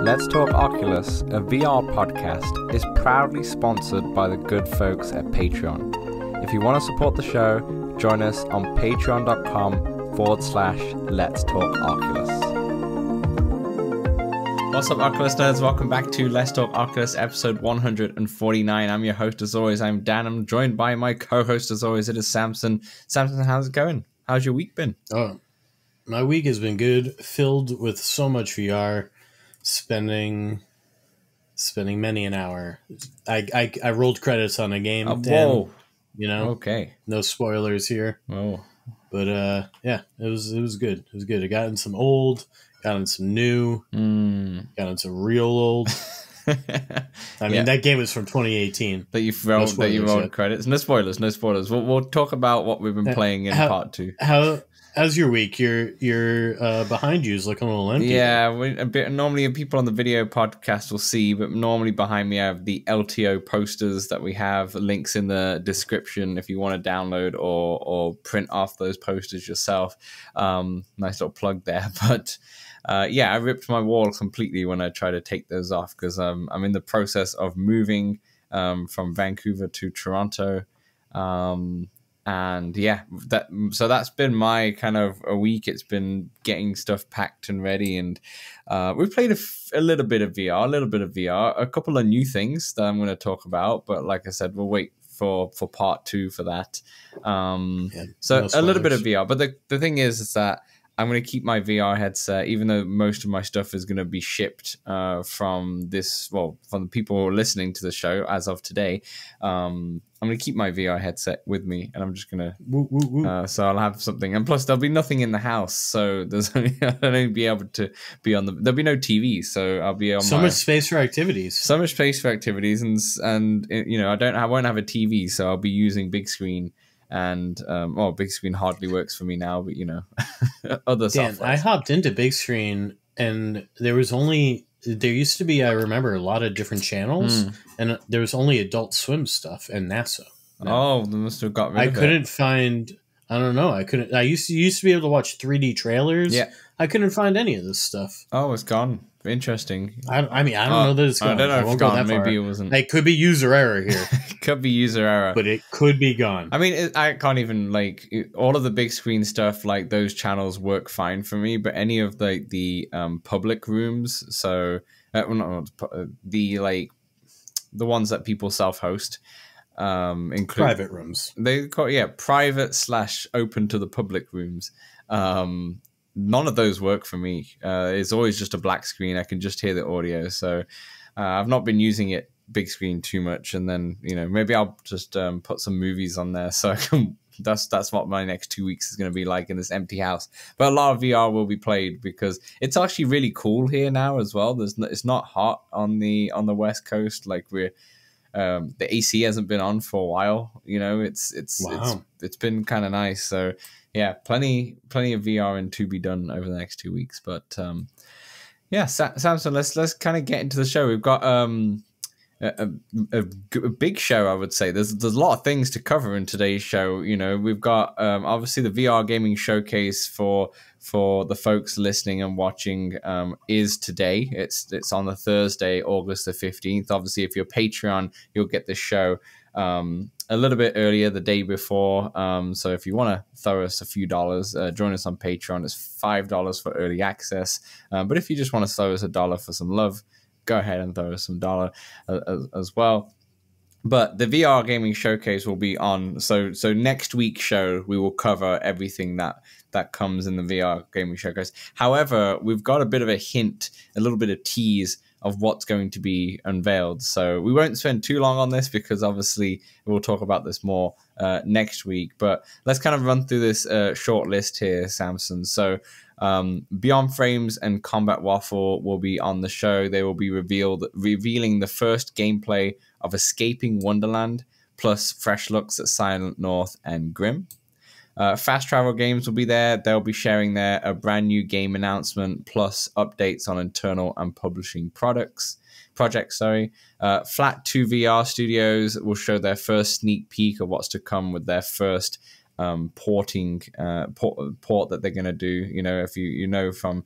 Let's Talk Oculus, a VR podcast, is proudly sponsored by the good folks at Patreon. If you want to support the show, join us on patreon.com/Let's Talk Oculus. What's up, Oculus nerds? Welcome back to Let's Talk Oculus, episode 149. I'm your host, as always. I'm Dan. I'm joined by my co-host, as always. It is Samson. Samson, how's it going? How's your week been? Oh, my week has been good, filled with so much VR, spending many an hour. I rolled credits on a game. Whoa. You know? Okay. No spoilers here. Oh. But yeah, it was good. It was good. I got in some old, got in some new, got in some real old. I mean, that game was from 2018. That you rolled credits. No spoilers. We'll talk about what we've been playing in part 2. How's your week? Your behind you is looking a little empty. Yeah, normally people on the video podcast will see, but normally behind me I have the LTO posters that we have. Links in the description if you want to download or print off those posters yourself. Nice little plug there. But yeah, I ripped my wall completely when I try to take those off because I'm in the process of moving from Vancouver to Toronto. And yeah, that's been my kind of a week. It's been getting stuff packed and ready, and we've played a little bit of VR, a couple of new things that I'm going to talk about. But like I said, we'll wait for part 2 for that. So a little bit of VR. But the thing is that I'm going to keep my VR headset, even though most of my stuff is going to be shipped from the people who are listening to the show as of today. I'm going to keep my VR headset with me, and I'm just going to... so I'll have something. And plus, there'll be nothing in the house, so I'll only be able to be on the... There'll be no TV, so I'll be on much space for activities. So much space for activities, and you know, I won't have a TV, so I'll be using big screen. And big screen hardly works for me now, but you know, other software. I hopped into big screen, and there used to be, I remember, a lot of different channels, and there was only Adult Swim stuff and NASA. Oh, they must have got rid of it. I couldn't find. I don't know. I used to be able to watch 3D trailers. Yeah, I couldn't find any of this stuff. Oh, it's gone. Interesting. I don't know that it's gone. I don't know if it's gone. Maybe it wasn't. It could be user error here. It could be user error. But it could be gone. I mean, I can't even, all of the big screen stuff, those channels work fine for me, but any of the public rooms, so, the ones that people self-host, include... Private rooms. They call private / open to the public rooms. None of those work for me. It's always just a black screen. I can just hear the audio. So I've not been using it big screen too much. And then, you know, maybe I'll just put some movies on there. So I can, that's what my next 2 weeks is going to be like in this empty house. But a lot of VR will be played because it's actually really cool here now as well. It's not hot on the West Coast. The AC hasn't been on for a while. You know, it's been kind of nice. So yeah, plenty of VR and to be done over the next 2 weeks. But yeah, Samson, let's kind of get into the show. We've got a big show, I would say. There's a lot of things to cover in today's show. You know, we've got obviously the VR gaming showcase for the folks listening and watching is today. It's on the Thursday, August the 15th. Obviously, if you're Patreon, you'll get the show a little bit earlier, the day before. So if you want to throw us a few dollars, join us on Patreon. It's $5 for early access. But if you just want to throw us $1 for some love, go ahead and throw us some $1 as well. But the VR gaming showcase will be on. So next week's show, we will cover everything that comes in the VR gaming showcase. However, we've got a bit of a hint, a little bit of tease of what's going to be unveiled. So we won't spend too long on this because obviously we'll talk about this more next week. But let's kind of run through this short list here, Samson. So Beyond Frames and Combat Waffle will be on the show. They will be revealing the first gameplay of Escaping Wonderland, plus fresh looks at Silent North and Grim. Fast Travel Games will be there. They'll be sharing a brand new game announcement plus updates on internal and publishing projects. Flat 2 VR Studios will show their first sneak peek of what's to come with their first porting port that they're going to do. You know, if you know from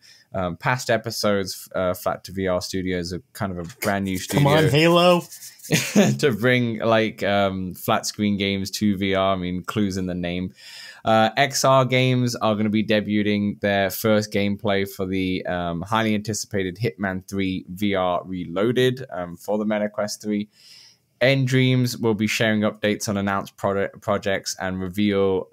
past episodes, Flat to VR Studios are kind of a brand new studio. Come on, Halo. To bring like flat screen games to VR. I mean, clues in the name. XR Games are going to be debuting their first gameplay for the highly anticipated Hitman 3 VR Reloaded for the Meta Quest 3. Dreams will be sharing updates on announced projects and reveal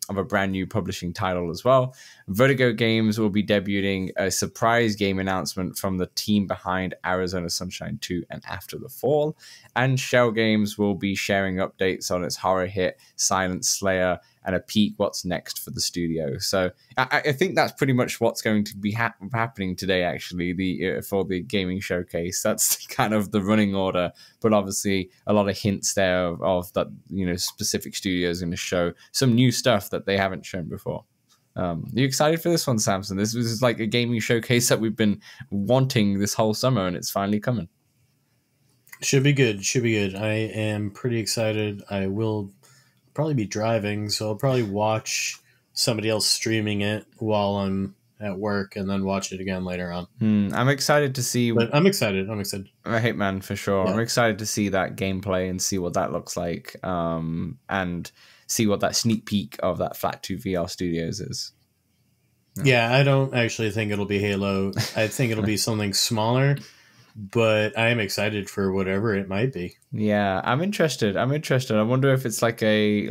of a brand new publishing title as well. Vertigo Games will be debuting a surprise game announcement from the team behind Arizona Sunshine 2 and After the Fall. And Shell Games will be sharing updates on its horror hit Silent Slayer and a peek what's next for the studio. So I think that's pretty much what's going to be happening today, actually, for the gaming showcase. That's kind of the running order, but obviously a lot of hints there of that, you know, specific studios going to show some new stuff that they haven't shown before. Are you excited for this one, Samson? This was like a gaming showcase that we've been wanting this whole summer, and it's finally coming. Should be good. Should be good. I am pretty excited. I will probably be driving, so I'll probably watch somebody else streaming it while I'm at work and then watch it again later on. I'm excited to see. But I'm excited. I'm excited. Hitman for sure. Yeah. I'm excited to see that gameplay and see what that looks like, and see what that sneak peek of that Flat 2 VR Studios is. Yeah, I don't actually think it'll be Halo. I think it'll be something smaller, but I am excited for whatever it might be. Yeah, I'm interested. I wonder if it's like a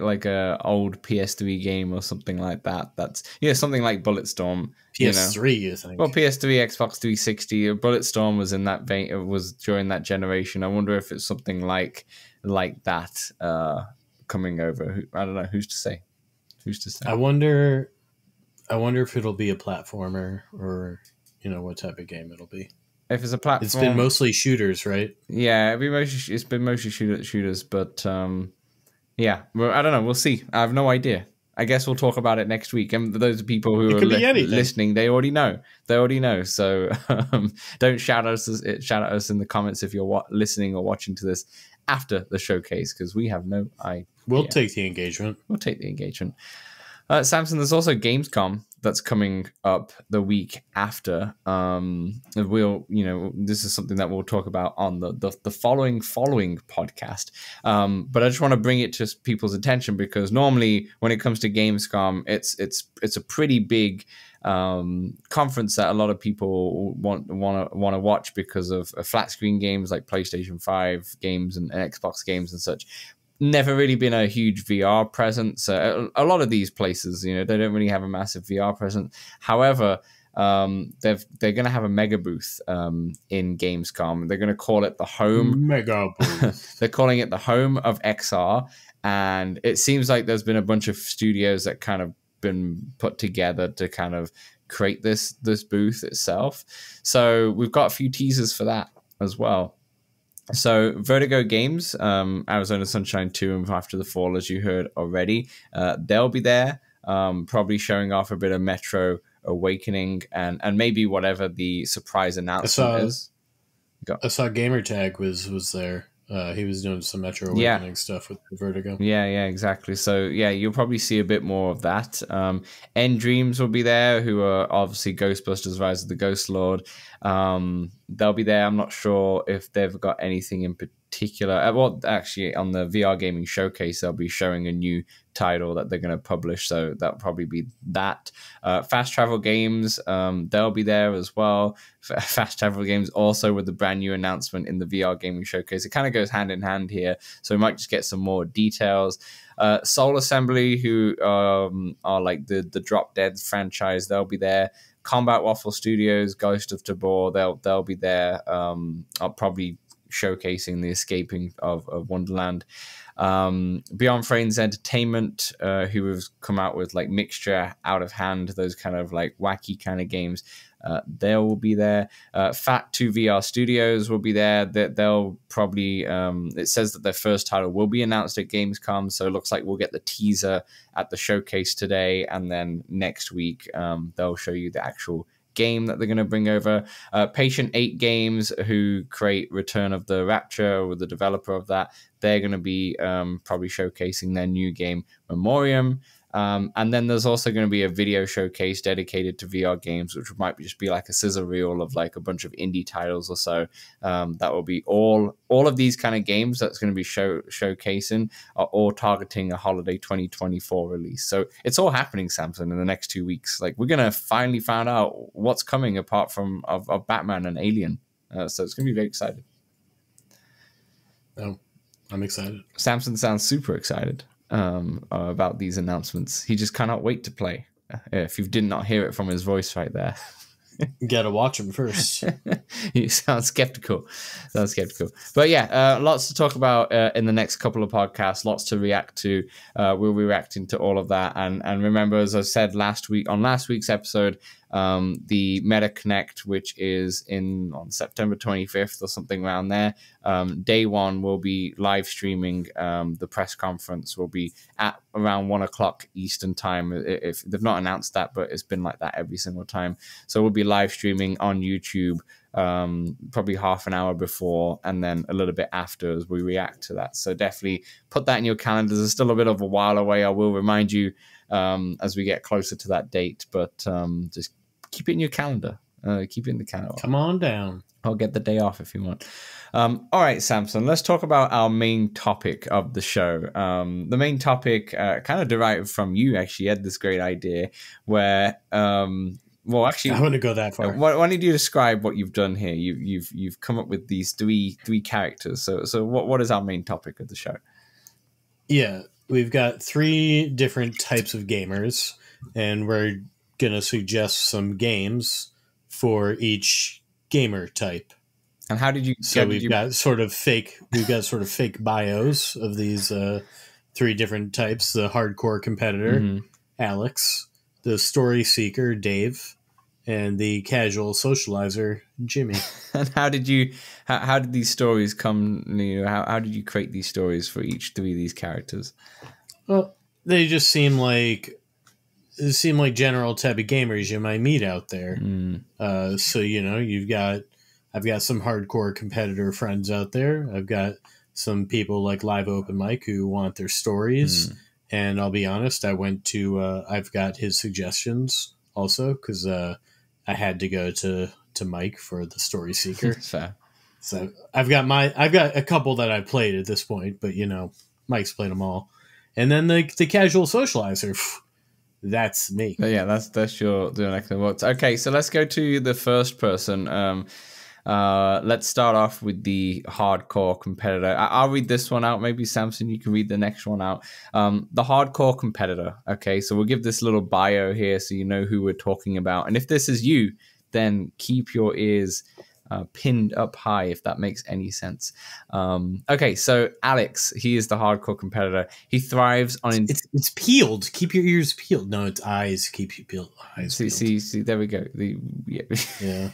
old PS3 game or something like that. That's, you know, something like Bulletstorm. PS3, you think? Well, PS3, Xbox 360, Bulletstorm was in that vein. It was during that generation. I wonder if it's something like that coming over. I don't know. Who's to say? Who's to say? I wonder if it'll be a platformer or, you know, what type of game it'll be. If it's a platform, it's been mostly shooters, right? Yeah, it's been mostly shooters, but yeah, well, I don't know. We'll see. I have no idea. I guess we'll talk about it next week. And those people who are listening, they already know. So don't shout at us in the comments if you're listening or watching to this after the showcase, because we have no idea. We'll take the engagement. Samson, there's also Gamescom that's coming up the week after. This is something that we'll talk about on the following podcast. But I just want to bring it to people's attention, because normally when it comes to Gamescom, it's a pretty big conference that a lot of people want to watch because of flat screen games like PlayStation 5 games and Xbox games and such. Never really been a huge VR presence. A lot of these places, you know, they don't really have a massive VR presence. However, they're going to have a mega booth in Gamescom. They're going to call it the home. Mega booth. They're calling it the home of XR, and it seems like there's been a bunch of studios that kind of been put together to kind of create this booth itself. So we've got a few teasers for that as well. So Vertigo Games, Arizona Sunshine 2 and After the Fall, as you heard already, they'll be there, probably showing off a bit of Metro Awakening and maybe whatever the surprise announcement is. I saw Gamertag was there. He was doing some Metro Awakening stuff with Vertigo. Yeah, exactly. So yeah, you'll probably see a bit more of that. Dreams will be there, who are obviously Ghostbusters: Rise of the Ghost Lord. They'll be there. I'm not sure if they've got anything in particular. Well, actually, on the VR Gaming Showcase, they'll be showing a new title that they're going to publish, so that'll probably be that. Fast Travel Games, they'll be there as well. Fast Travel Games also with the brand new announcement in the VR Gaming Showcase. It kind of goes hand in hand here, so we might just get some more details. Soul Assembly, who are like the Drop Dead franchise, they'll be there. Combat Waffle Studios, Ghost of Tabor, they'll be there. I'll probably showcasing the escaping of Wonderland. Beyond Frames Entertainment, who have come out with like Mixture, Out of Hand, those kind of like wacky kind of games. They will be there. Fat 2 VR Studios will be there. They'll probably, it says that their first title will be announced at Gamescom, so it looks like we'll get the teaser at the showcase today, and then next week they'll show you the actual game that they're going to bring over. Patient 8 Games, who create Return of the Rapture, or the developer of that, they're going to be probably showcasing their new game, Memoriam. And then there's also going to be a video showcase dedicated to VR games, which might just be like a scissor reel of like a bunch of indie titles or so. That will be all of these kind of games that's going to be showcasing are all targeting a holiday 2024 release. So it's all happening, Samson, in the next 2 weeks. Like, we're going to finally find out what's coming apart from of Batman and Alien. So it's going to be very exciting. Oh, I'm excited. Samson sounds super excited about these announcements. He just cannot wait to play. If you did not hear it from his voice right there. You gotta watch him first. You sound skeptical. But yeah, lots to talk about in the next couple of podcasts, lots to react to. We'll be reacting to all of that. And remember, as I said last week's episode, the Meta Connect, which is on September 25th or something around there, day one will be live streaming. The press conference will be at around 1 o'clock Eastern time. If they've not announced that, but it's been like that every single time. So we'll be live streaming on YouTube, probably half an hour before and then a little bit after as we react to that. So definitely put that in your calendars. It's still a bit of a while away. I will remind you as we get closer to that date, but just keep it in your calendar. Keep it in the calendar. Come on down. I'll get the day off if you want. All right, Samson, let's talk about our main topic of the show. The main topic kind of derived from you, actually. You had this great idea where, well, actually, I wouldn't go that far. Why don't you describe what you've done here? You've come up with these three characters. So what is our main topic of the show? Yeah, we've got 3 different types of gamers, and we're gonna suggest some games for each gamer type. And how did you? So we've got sort of fake bios of these 3 different types: the hardcore competitor, Alex; the story seeker, Dave; and the casual socializer, Jimmy. And how did these stories come? How did you create these stories for each 3 of these characters? Well, they just seem like general type of gamers you might meet out there. So I've got some hardcore competitor friends out there. I've got some people like Live Open Mike who want their stories. And I'll be honest, I've got his suggestions also because I had to go to Mike for the story seeker. Fair. So I've got a couple that I've played at this point, but Mike's played them all. And then the casual socializer. That's me. Yeah, that's your neck of the woods. Okay, so let's go to the first person. Let's start off with the hardcore competitor. I'll read this one out. Maybe Samson, you can read the next one out. The hardcore competitor. Okay, so we'll give this little bio here so you know who we're talking about. And if this is you, then keep your ears pinned up high, if that makes any sense. Okay, so Alex, he is the hardcore competitor. He thrives on... It's peeled. Keep your ears peeled. No, it's eyes. Keep you peeled. Eyes peeled. See, there we go. Yeah.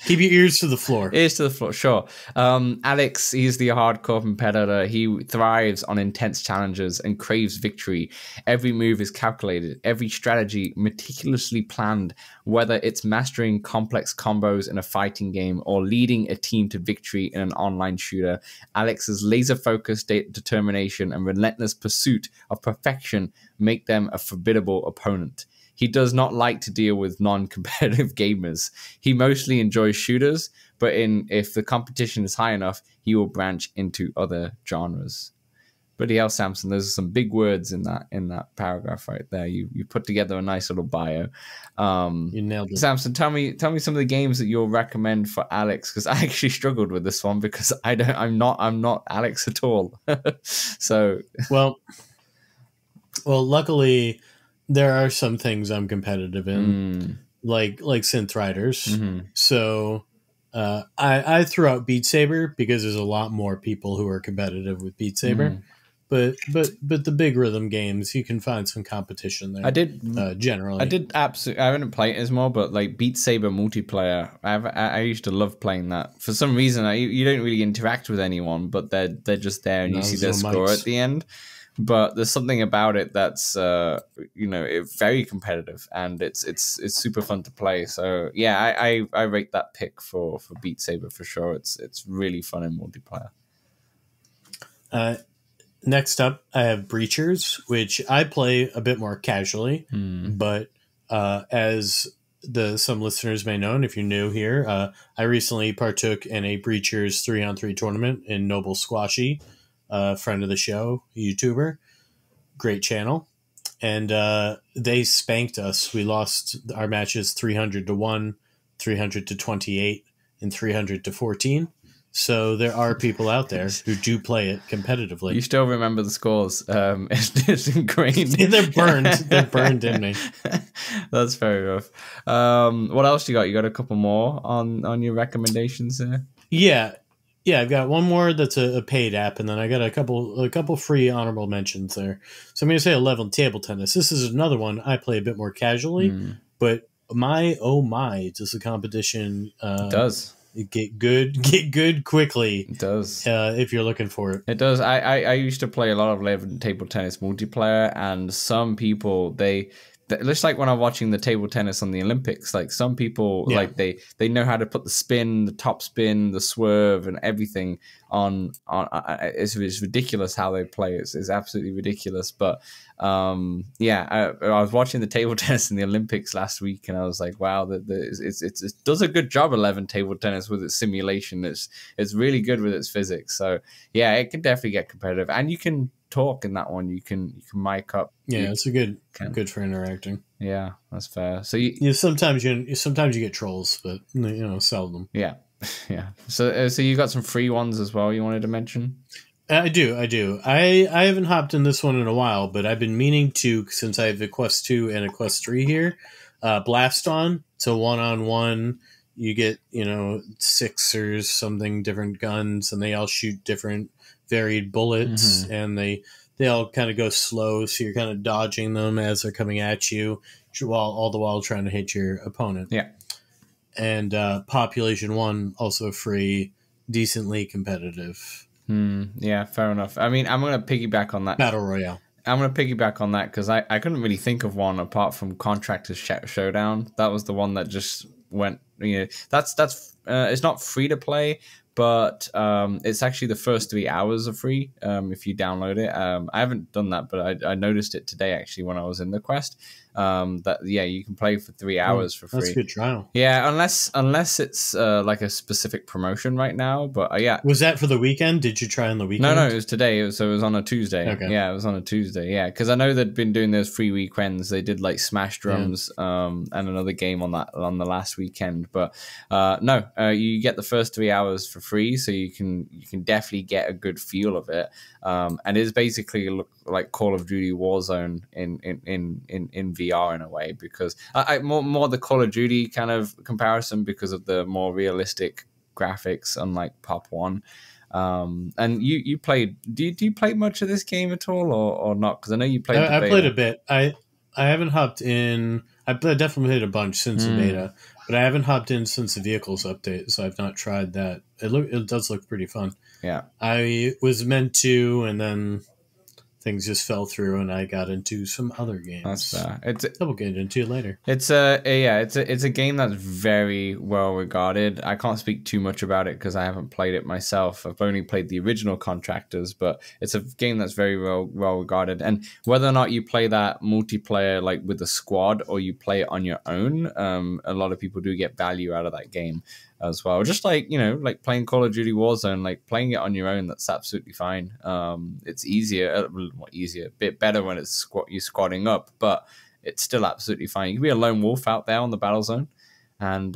Keep your ears to the floor. Ears to the floor, sure. Alex, he's the hardcore competitor. He thrives on intense challenges and craves victory. Every move is calculated. Every strategy meticulously planned, whether it's mastering complex combos in a fighting game or leading a team to victory in an online shooter. Alex's laser-focused determination and relentless pursuit of perfection make them a formidable opponent. He does not like to deal with non-competitive gamers. He mostly enjoys shooters, but if the competition is high enough, he will branch into other genres. Bloody hell, Samson, those are some big words in that paragraph right there. You put together a nice little bio. You nailed it. Samson, tell me some of the games that you'll recommend for Alex, because I actually struggled with this one because I'm not Alex at all. So well, luckily there are some things I'm competitive in, like Synth Riders. So I threw out Beat Saber because there's a lot more people who are competitive with Beat Saber. But the big rhythm games, you can find some competition there. I did generally. I haven't played it as more, but like Beat Saber multiplayer, I used to love playing that. For some reason, you don't really interact with anyone, but they're just there, and you see their score at the end, but there's something about it that's very competitive, and it's super fun to play. So yeah, I rate that pick for Beat Saber for sure. It's really fun in multiplayer. Next up, I have Breachers, which I play a bit more casually, but as some listeners may know, and if you're new here, I recently partook in a Breachers 3-on-3 tournament in Noble Squashy, friend of the show, YouTuber, great channel, and they spanked us. We lost our matches 300-1, 300-28, and 300-14. So there are people out there who do play it competitively. You still remember the scores. It's ingrained. They're burned. They're burned in me. That's very rough. What else you got? You got a couple more on your recommendations there? Yeah. I've got one more that's a paid app, and then I got a couple free honorable mentions there. So I'm going to say 11 table tennis. This is another one I play a bit more casually, but does the competition it does. Get good quickly. It does. If you're looking for it. It does. I used to play a lot of 11 table tennis multiplayer, and some people, just like when I'm watching the table tennis on the Olympics, like some people, like they know how to put the spin, the top spin, the swerve, and everything on. It's ridiculous how they play. It's absolutely ridiculous. But I was watching the table tennis in the Olympics last week, and I was like, wow, it does a good job. 11 table tennis with its simulation. It's really good with its physics. So yeah, it can definitely get competitive, and you can talk in that one. You can mic up. Yeah, it's good for interacting. Yeah, that's fair. So sometimes you get trolls, but seldom. Yeah. So you got some free ones as well you wanted to mention? I do. I haven't hopped in this one in a while, but I've been meaning to, since I have a Quest 2 and a Quest 3 here. Blast On. It's a 1-on-1. You get 6 or something different guns, and they all shoot different varied bullets, and they all kind of go slow, so you're kind of dodging them as they're coming at you, all the while trying to hit your opponent. Yeah. And Population 1, also free, decently competitive. Yeah, fair enough. I mean, I'm going to piggyback on that. Battle Royale. I'm going to piggyback on that because I couldn't really think of one apart from Contractors Showdown. That was the one that just went, that's it's not free to play, but it's actually the first 3 hours are free if you download it. I haven't done that, but I noticed it today actually when I was in the Quest. You can play for 3 hours for free. That's a good trial. Yeah, unless it's like a specific promotion right now. But yeah, was that for the weekend? Did you try on the weekend? No, it was today. It was on a Tuesday. Okay. Yeah, it was on a Tuesday. Yeah, because I know they'd been doing those free weekends. They did like Smash Drums and another game on the last weekend. But you get the first 3 hours for free, so you can definitely get a good feel of it. And it's basically like Call of Duty Warzone in VR in a way, because I more the Call of Duty kind of comparison because of the more realistic graphics, unlike Pop 1. And you played. Do you play much of this game at all, or not? Because I know you played. I played a bit. I haven't hopped in. I definitely played a bunch since the beta, but I haven't hopped in since the vehicles update, so I've not tried that. It does look pretty fun. Yeah, I was meant to, and then things just fell through, and I got into some other games. That's fair. We'll get into it later. It's a game that's very well regarded. I can't speak too much about it because I haven't played it myself. I've only played the original Contractors, but it's a game that's very well regarded. And whether or not you play that multiplayer like with a squad or you play it on your own, a lot of people do get value out of that game as well. Just like, like playing Call of Duty Warzone, like playing it on your own, that's absolutely fine. It's easier, a bit better when it's you're squadding up, but it's still absolutely fine. You can be a lone wolf out there on the battle zone, and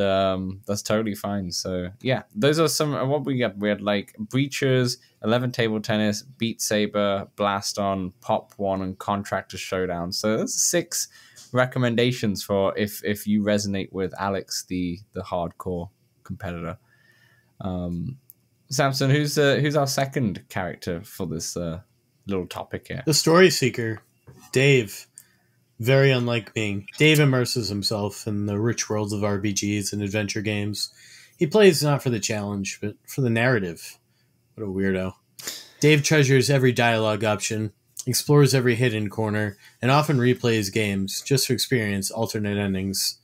that's totally fine. So yeah, those are some of what we got. We had like Breachers, 11 Table Tennis, Beat Saber, Blast On, Pop 1, and Contractor Showdown. So that's 6 recommendations for if you resonate with Alex, the hardcore competitor. Samson, who's our second character for this little topic here? The Story Seeker, Dave. Very unlike me. Dave immerses himself in the rich worlds of RPGs and adventure games. He plays not for the challenge, but for the narrative. What a weirdo. Dave treasures every dialogue option. explores every hidden corner, and often replays games just to experience alternate endings,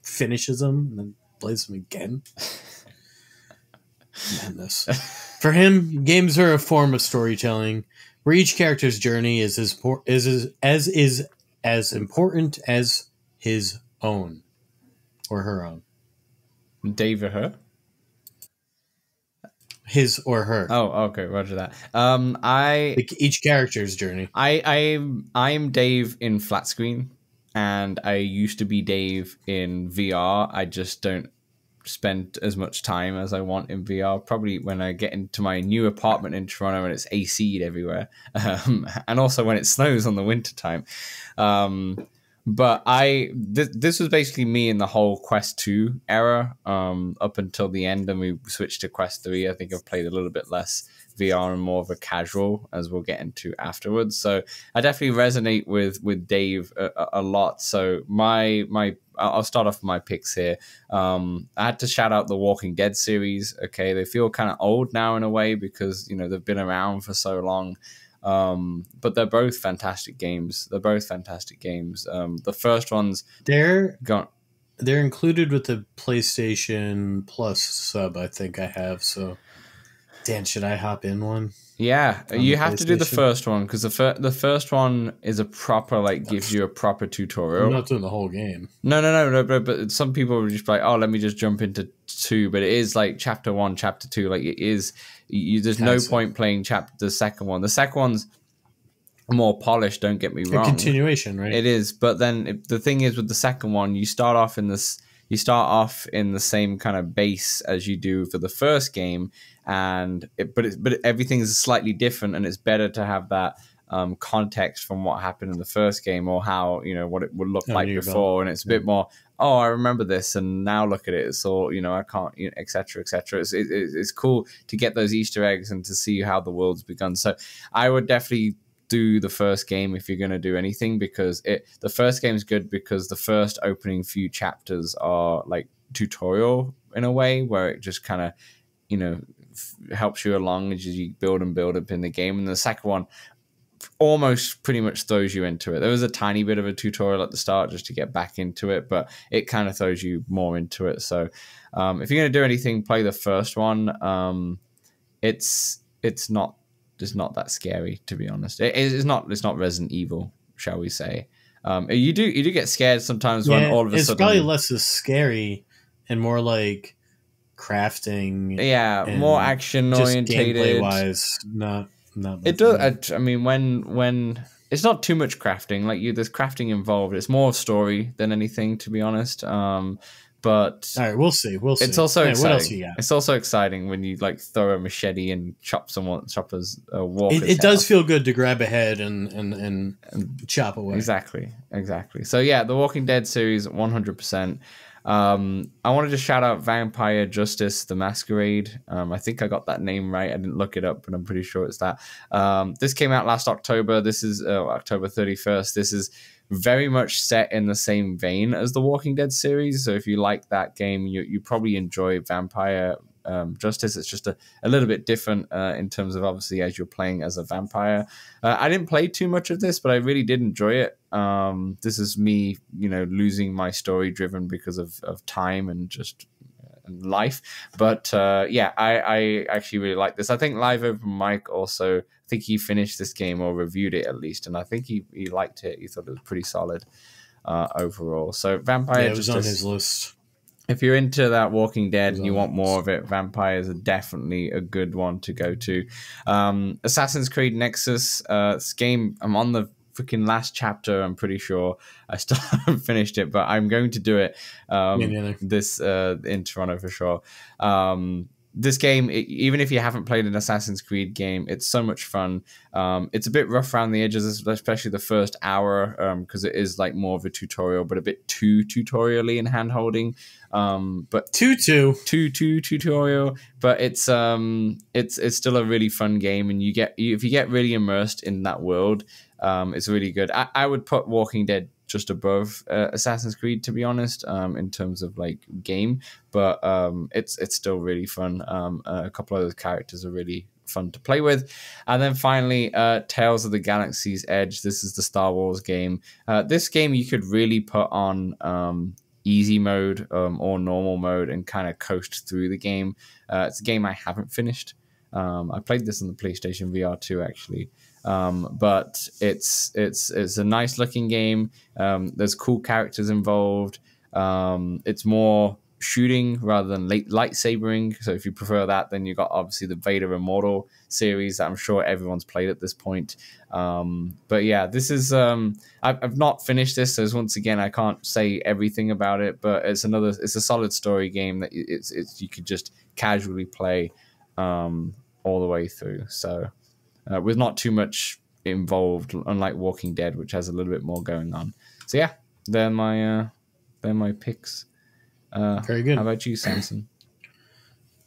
finishes them, and then plays them again. Madness. For him, games are a form of storytelling where each character's journey is as important as his own or her own. Dave or her? His or her. Oh, okay, roger that. Each character's journey. I'm Dave in flat screen, and I used to be Dave in VR. I just don't spend as much time as I want in VR. Probably when I get into my new apartment in Toronto and it's AC'd everywhere, and also when it snows on the winter time. But this was basically me in the whole Quest 2 era, up until the end, and we switched to Quest 3. I think I've played a little bit less VR and more of a casual, as we'll get into afterwards. So I definitely resonate with Dave a lot. So I'll start off with my picks here. I had to shout out the Walking Dead series. Okay, they feel kind of old now in a way because they've been around for so long. But they're both fantastic games. The first one's they're included with the PlayStation Plus sub. I think I have. So, Dan, should I hop in one? Yeah, you have to do the first one because the first one is a proper gives you a proper tutorial. I'm not doing the whole game. No. But some people are just like, oh, let me just jump into 2. But it is like chapter 1, chapter 2. Like it is. There's no point playing the second one. The second one's more polished. Don't get me wrong. A continuation, right? It is. But then the thing is with the second one, you start off in the same kind of base as you do for the first game, but everything is slightly different, and it's better to have that context from what happened in the first game, or how what it would look like before, and it's a bit more. Oh, I remember this, and now look at it. So I can't, etc., etc. It's cool to get those Easter eggs and to see how the world's begun. So I would definitely do the first game if you're going to do anything, because the first game is good because the first opening few chapters are like tutorial in a way, where it just kind of helps you along as you build up in the game, and the second one almost pretty much throws you into it. There was a tiny bit of a tutorial at the start just to get back into it, but it kind of throws you more into it. So if you're going to do anything, play the first one. It's not that scary, to be honest. It's not Resident Evil, shall we say. You do get scared sometimes when all of a sudden... It's probably less as scary and more like crafting. Yeah, more action orientated. Gameplay wise, not it does. I mean, when it's not too much crafting, there's crafting involved. It's more story than anything, to be honest. But all right, we'll see. It's also exciting. What else you got? It's also exciting when you throw a machete and chop someone's walker's It does feel good to grab a head and chop away. Exactly. So yeah, the Walking Dead series, 100%. I wanted to shout out Vampire Justice: The Masquerade. I think I got that name right. I didn't look it up, but I'm pretty sure it's that. This came out last October. This is October 31st. This is very much set in the same vein as the Walking Dead series. So if you like that game, you probably enjoy Vampire Justice. It's just a little bit different in terms of, obviously, as you're playing as a vampire. I didn't play too much of this, but I really did enjoy it. This is me, losing my story driven because of time and just life. But yeah, I actually really like this. I think Live Open Mike also, I think he finished this game or reviewed it at least, and I think he liked it. He thought it was pretty solid overall. So Vampire, it was on his list. If you're into that Walking Dead and you want more of it, Vampires are definitely a good one to go to. Assassin's Creed Nexus, this game, I'm on the freaking last chapter, I'm pretty sure. I still haven't finished it, but I'm going to do it this in Toronto for sure. This game, even if you haven't played an Assassin's Creed game, it's so much fun. It's a bit rough around the edges, especially the first hour, because it is more of a tutorial, but a bit too tutorially and hand-holding. But too tutorial, but it's still a really fun game, and if you get really immersed in that world, it's really good. I would put Walking Dead just above Assassin's Creed, to be honest, in terms of like game. But it's still really fun. A couple of those characters are really fun to play with. And then finally, Tales of the Galaxy's Edge. This is the Star Wars game. This game you could really put on easy mode or normal mode and kind of coast through the game. It's a game I haven't finished. I played this on the PlayStation VR 2 actually. But it's a nice looking game. There's cool characters involved. It's more shooting rather than lightsabering. So if you prefer that, then you got obviously the Vader Immortal series that I'm sure everyone's played at this point. But yeah, this is I've not finished this, so once again I can't say everything about it. But it's a solid story game that it's you could just casually play all the way through. So with not too much involved, unlike Walking Dead, which has a little bit more going on. So yeah, they're my picks. Very good. How about you, Samson?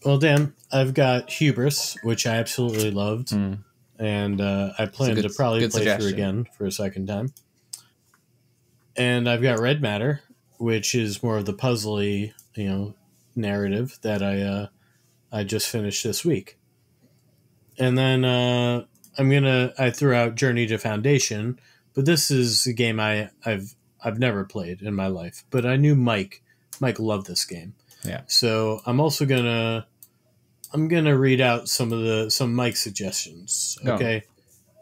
Well, Dan, I've got Hubris, which I absolutely loved, and I plan to probably play through again for a second time. And I've got Red Matter, which is more of the puzzly, narrative that I just finished this week. And then I threw out Journey to Foundation, but this is a game I've never played in my life, but I knew Mike loved this game. Yeah. So I'm also gonna read out some Mike suggestions. Okay.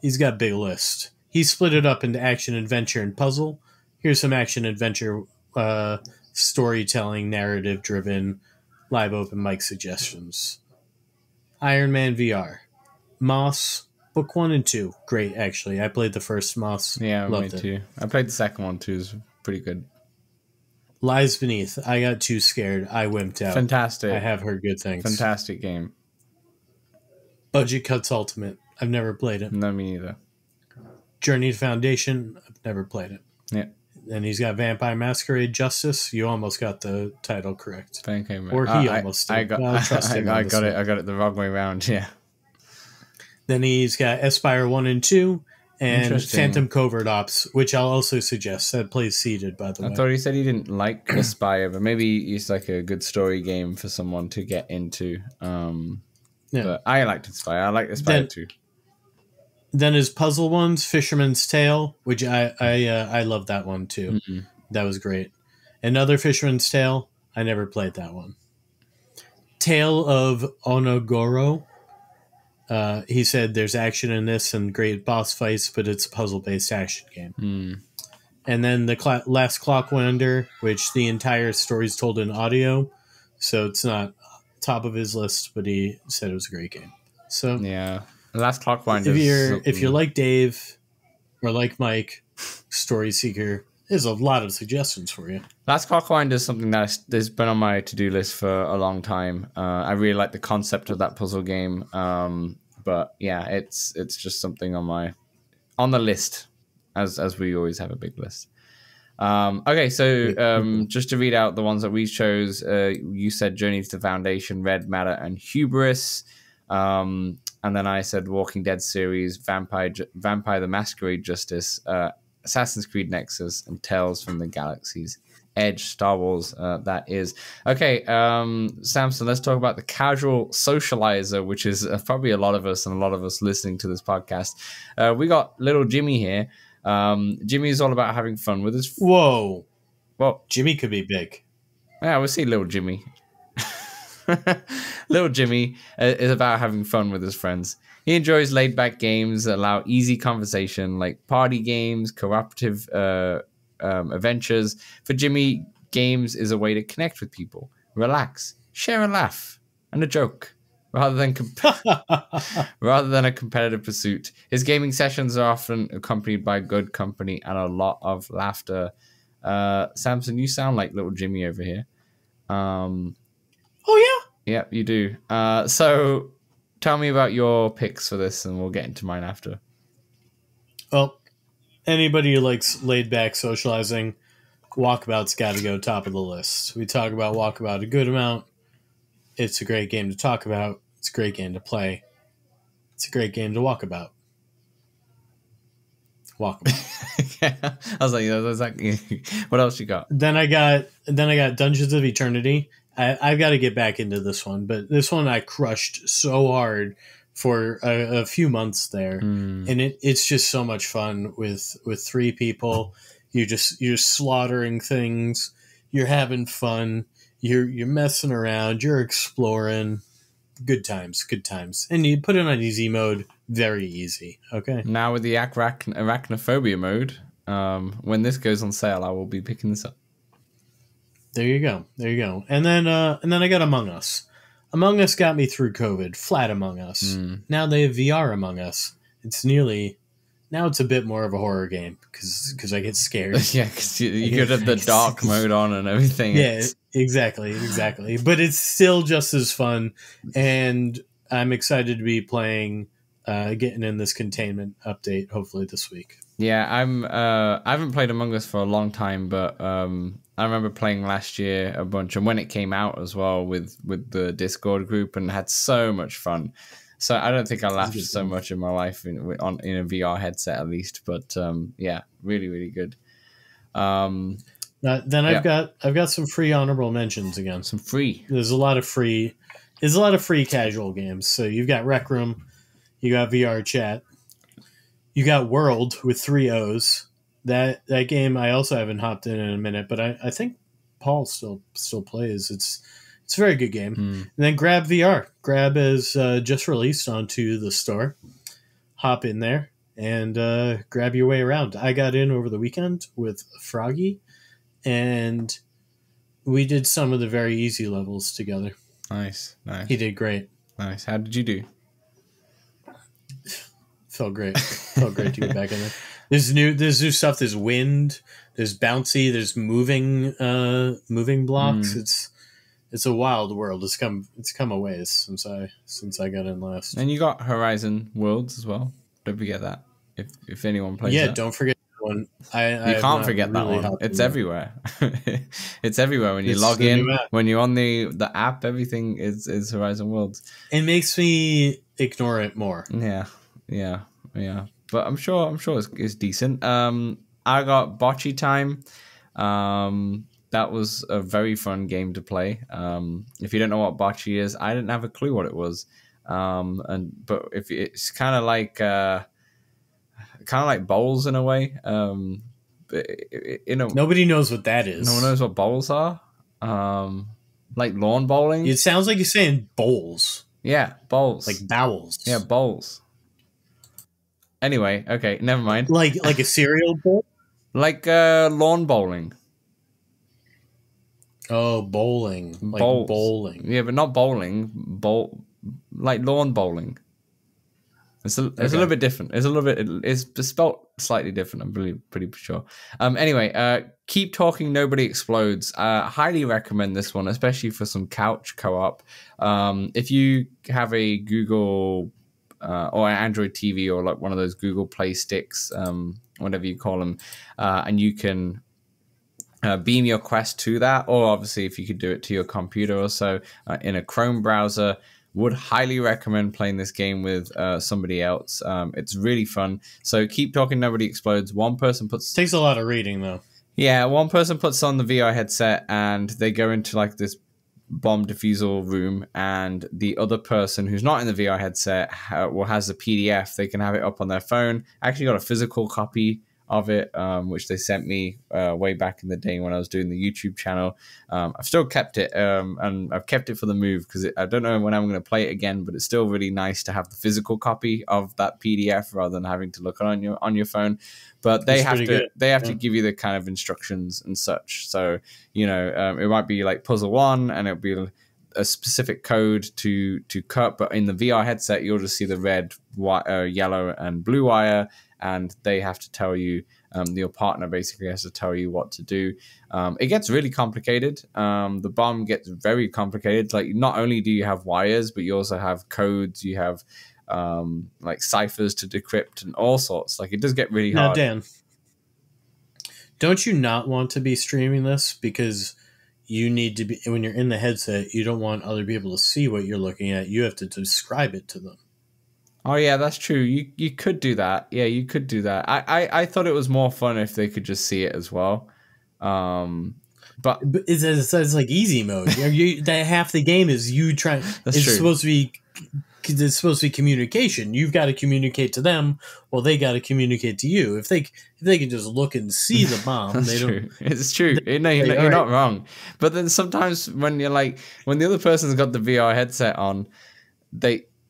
He's got a big list. He split it up into action, adventure, and puzzle. Here's some action adventure storytelling, narrative driven, live open Mike suggestions. Iron Man VR. Moss, book 1 and 2. Great, actually. I played the first Moss. Yeah, loved me it. too. I played the second one too. It's pretty good. Lies Beneath. I got too scared. I wimped out. Fantastic. I have heard good things. Fantastic game. Budget Cuts Ultimate. I've never played it. No, me neither. Journey to Foundation. I've never played it. Yeah. And he's got Vampire Masquerade Justice. You almost got the title correct. Thank you. Or he almost did. I got it the wrong way around. Yeah. Then he's got Espire 1 and 2. And Phantom Covert Ops, which I'll also suggest. That plays seated, by the way. I thought he said he didn't like Aspire, but maybe it's like a good story game for someone to get into. But I liked Aspire. I like Aspire too. Then his puzzle ones, Fisherman's Tale, which I love that one too. Mm-hmm. That was great. Another Fisherman's Tale. I never played that one. Tale of Onogoro. He said there's action in this and great boss fights, but it's a puzzle-based action game. And then the Last Clockwinder, which the entire story is told in audio, so it's not top of his list, but he said it was a great game. So yeah, the Last Clockwinder. If you're like Dave or like Mike, story seeker, there's a lot of suggestions for you. Last Clockwinder is something that's been on my to-do list for a long time. I really like the concept of that puzzle game. But yeah, it's just something on the list, as we always have a big list. Okay, so just to read out the ones that we chose, you said Journey to the Foundation, Red Matter, and Hubris. And then I said Walking Dead series, Vampire the Masquerade Justice, Assassin's Creed Nexus, and Tales from the Galaxy's Edge, Star Wars, that is. Okay, Samson, let's talk about the casual socializer, which is probably a lot of us and a lot of us listening to this podcast. We got little Jimmy here. Jimmy is all about having fun with his... Whoa. Well, Jimmy could be big. Yeah, we'll see little Jimmy. Little Jimmy is about having fun with his friends. He enjoys laid-back games that allow easy conversation, like party games, cooperative adventures. For Jimmy, games is a way to connect with people, relax, share a laugh, and a joke, rather than a competitive pursuit. His gaming sessions are often accompanied by good company and a lot of laughter. Samson, you sound like little Jimmy over here. Oh, yeah? Yeah, you do. So tell me about your picks for this, and we'll get into mine after. Well, anybody who likes laid-back socializing, Walkabout's got to go top of the list. We talk about Walkabout a good amount. It's a great game to talk about. It's a great game to play. It's a great game to walk about. Walkabout. Yeah. I was like, yeah, that's exactly. What else you got? Then I got Dungeons of Eternity. I've got to get back into this one, but this one I crushed so hard for a few months there, and it's just so much fun with 3 people. You're slaughtering things. You're having fun. You're messing around. You're exploring. Good times, and you put it on easy mode. Very easy. Okay. Now with the arachnophobia mode, when this goes on sale, I will be picking this up. There you go. And then I got Among Us. Among Us got me through COVID. Flat Among Us. Now they have VR Among Us. Now it's a bit more of a horror game because I get scared. Yeah, because you could have the dark mode on and everything. Yeah, exactly. But it's still just as fun, and I'm excited to be playing, getting in this containment update hopefully this week. Yeah, I haven't played Among Us for a long time, but I remember playing last year a bunch, and when it came out as well with the Discord group, and had so much fun. So I don't think I laughed so much in my life in a VR headset at least, but yeah, really, really good. Then I've got some free honorable mentions again. Some free. There's a lot of free casual games. So you've got Rec Room, you got VR Chat, you got World with 3 O's. That game I also haven't hopped in a minute, but I think Paul still plays. It's a very good game. And then Grab VR. Grab is just released onto the store. Hop in there and grab your way around. I got in over the weekend with Froggy, and we did some of the very easy levels together. Nice. He did great. Nice. How did you do? Felt great to get back in there. There's new stuff. There's wind. There's bouncy. There's moving blocks. It's a wild world. It's come a ways since I got in last. And you got Horizon Worlds as well. Don't forget that. If anyone plays that. Don't forget that one. You can't forget that one. It's everywhere. It's everywhere when you log in. When you're on the app, everything is Horizon Worlds. It makes me ignore it more. Yeah. But I'm sure it's decent. I got Bocce Time. That was a very fun game to play. If you don't know what bocce is, I didn't have a clue what it was. But if it's kind of like bowls in a way. Nobody knows what that is. No one knows what bowls are. Like lawn bowling. It sounds like you're saying bowls. Yeah, bowls. Like bowels. Yeah, bowls. Anyway, okay, never mind. Like a cereal bowl? Like lawn bowling. Oh, bowling. Like bowling. Yeah, but not bowling. Like lawn bowling. It's a little bit different. It's spelled slightly different, I'm pretty sure. Anyway, Keep Talking Nobody Explodes. Highly recommend this one, especially for some couch co-op. If you have a Google or an Android TV or like one of those Google Play sticks, whatever you call them, and you can beam your Quest to that, or obviously if you could do it to your computer or so in a Chrome browser, would highly recommend playing this game with somebody else. It's really fun. So Keep Talking Nobody Explodes. One person takes a lot of reading though. Yeah, one person puts on the VR headset and they go into like this bomb defusal room, and the other person who's not in the VR headset has a PDF. They can have it up on their phone. I actually got a physical copy of it, which they sent me way back in the day when I was doing the YouTube channel. I've still kept it, and I've kept it for the move because I don't know when I'm going to play it again, but it's still really nice to have the physical copy of that PDF rather than having to look on your phone. But they have to give you the kind of instructions and such. So, it might be like puzzle 1 and it'll be a specific code to cut, but in the VR headset, you'll just see the red, yellow, and blue wire, and they have to tell you, your partner basically has to tell you what to do. It gets really complicated. The bomb gets very complicated. Like, not only do you have wires, but you also have codes, you have like ciphers to decrypt and all sorts. Like, it does get really hard. Now, Dan, don't you not want to be streaming this because you need to be, when you're in the headset, you don't want other people to see what you're looking at. You have to describe it to them. Oh yeah, that's true. You could do that. Yeah, you could do that. I thought it was more fun if they could just see it as well. But It's like easy mode. That half the game is you trying. It's true. supposed to be. It's supposed to be communication. You've got to communicate to them, while they got to communicate to you. If they can just look and see the bomb, they don't. It's true. No, you're not wrong. But then sometimes when the other person's got the VR headset on,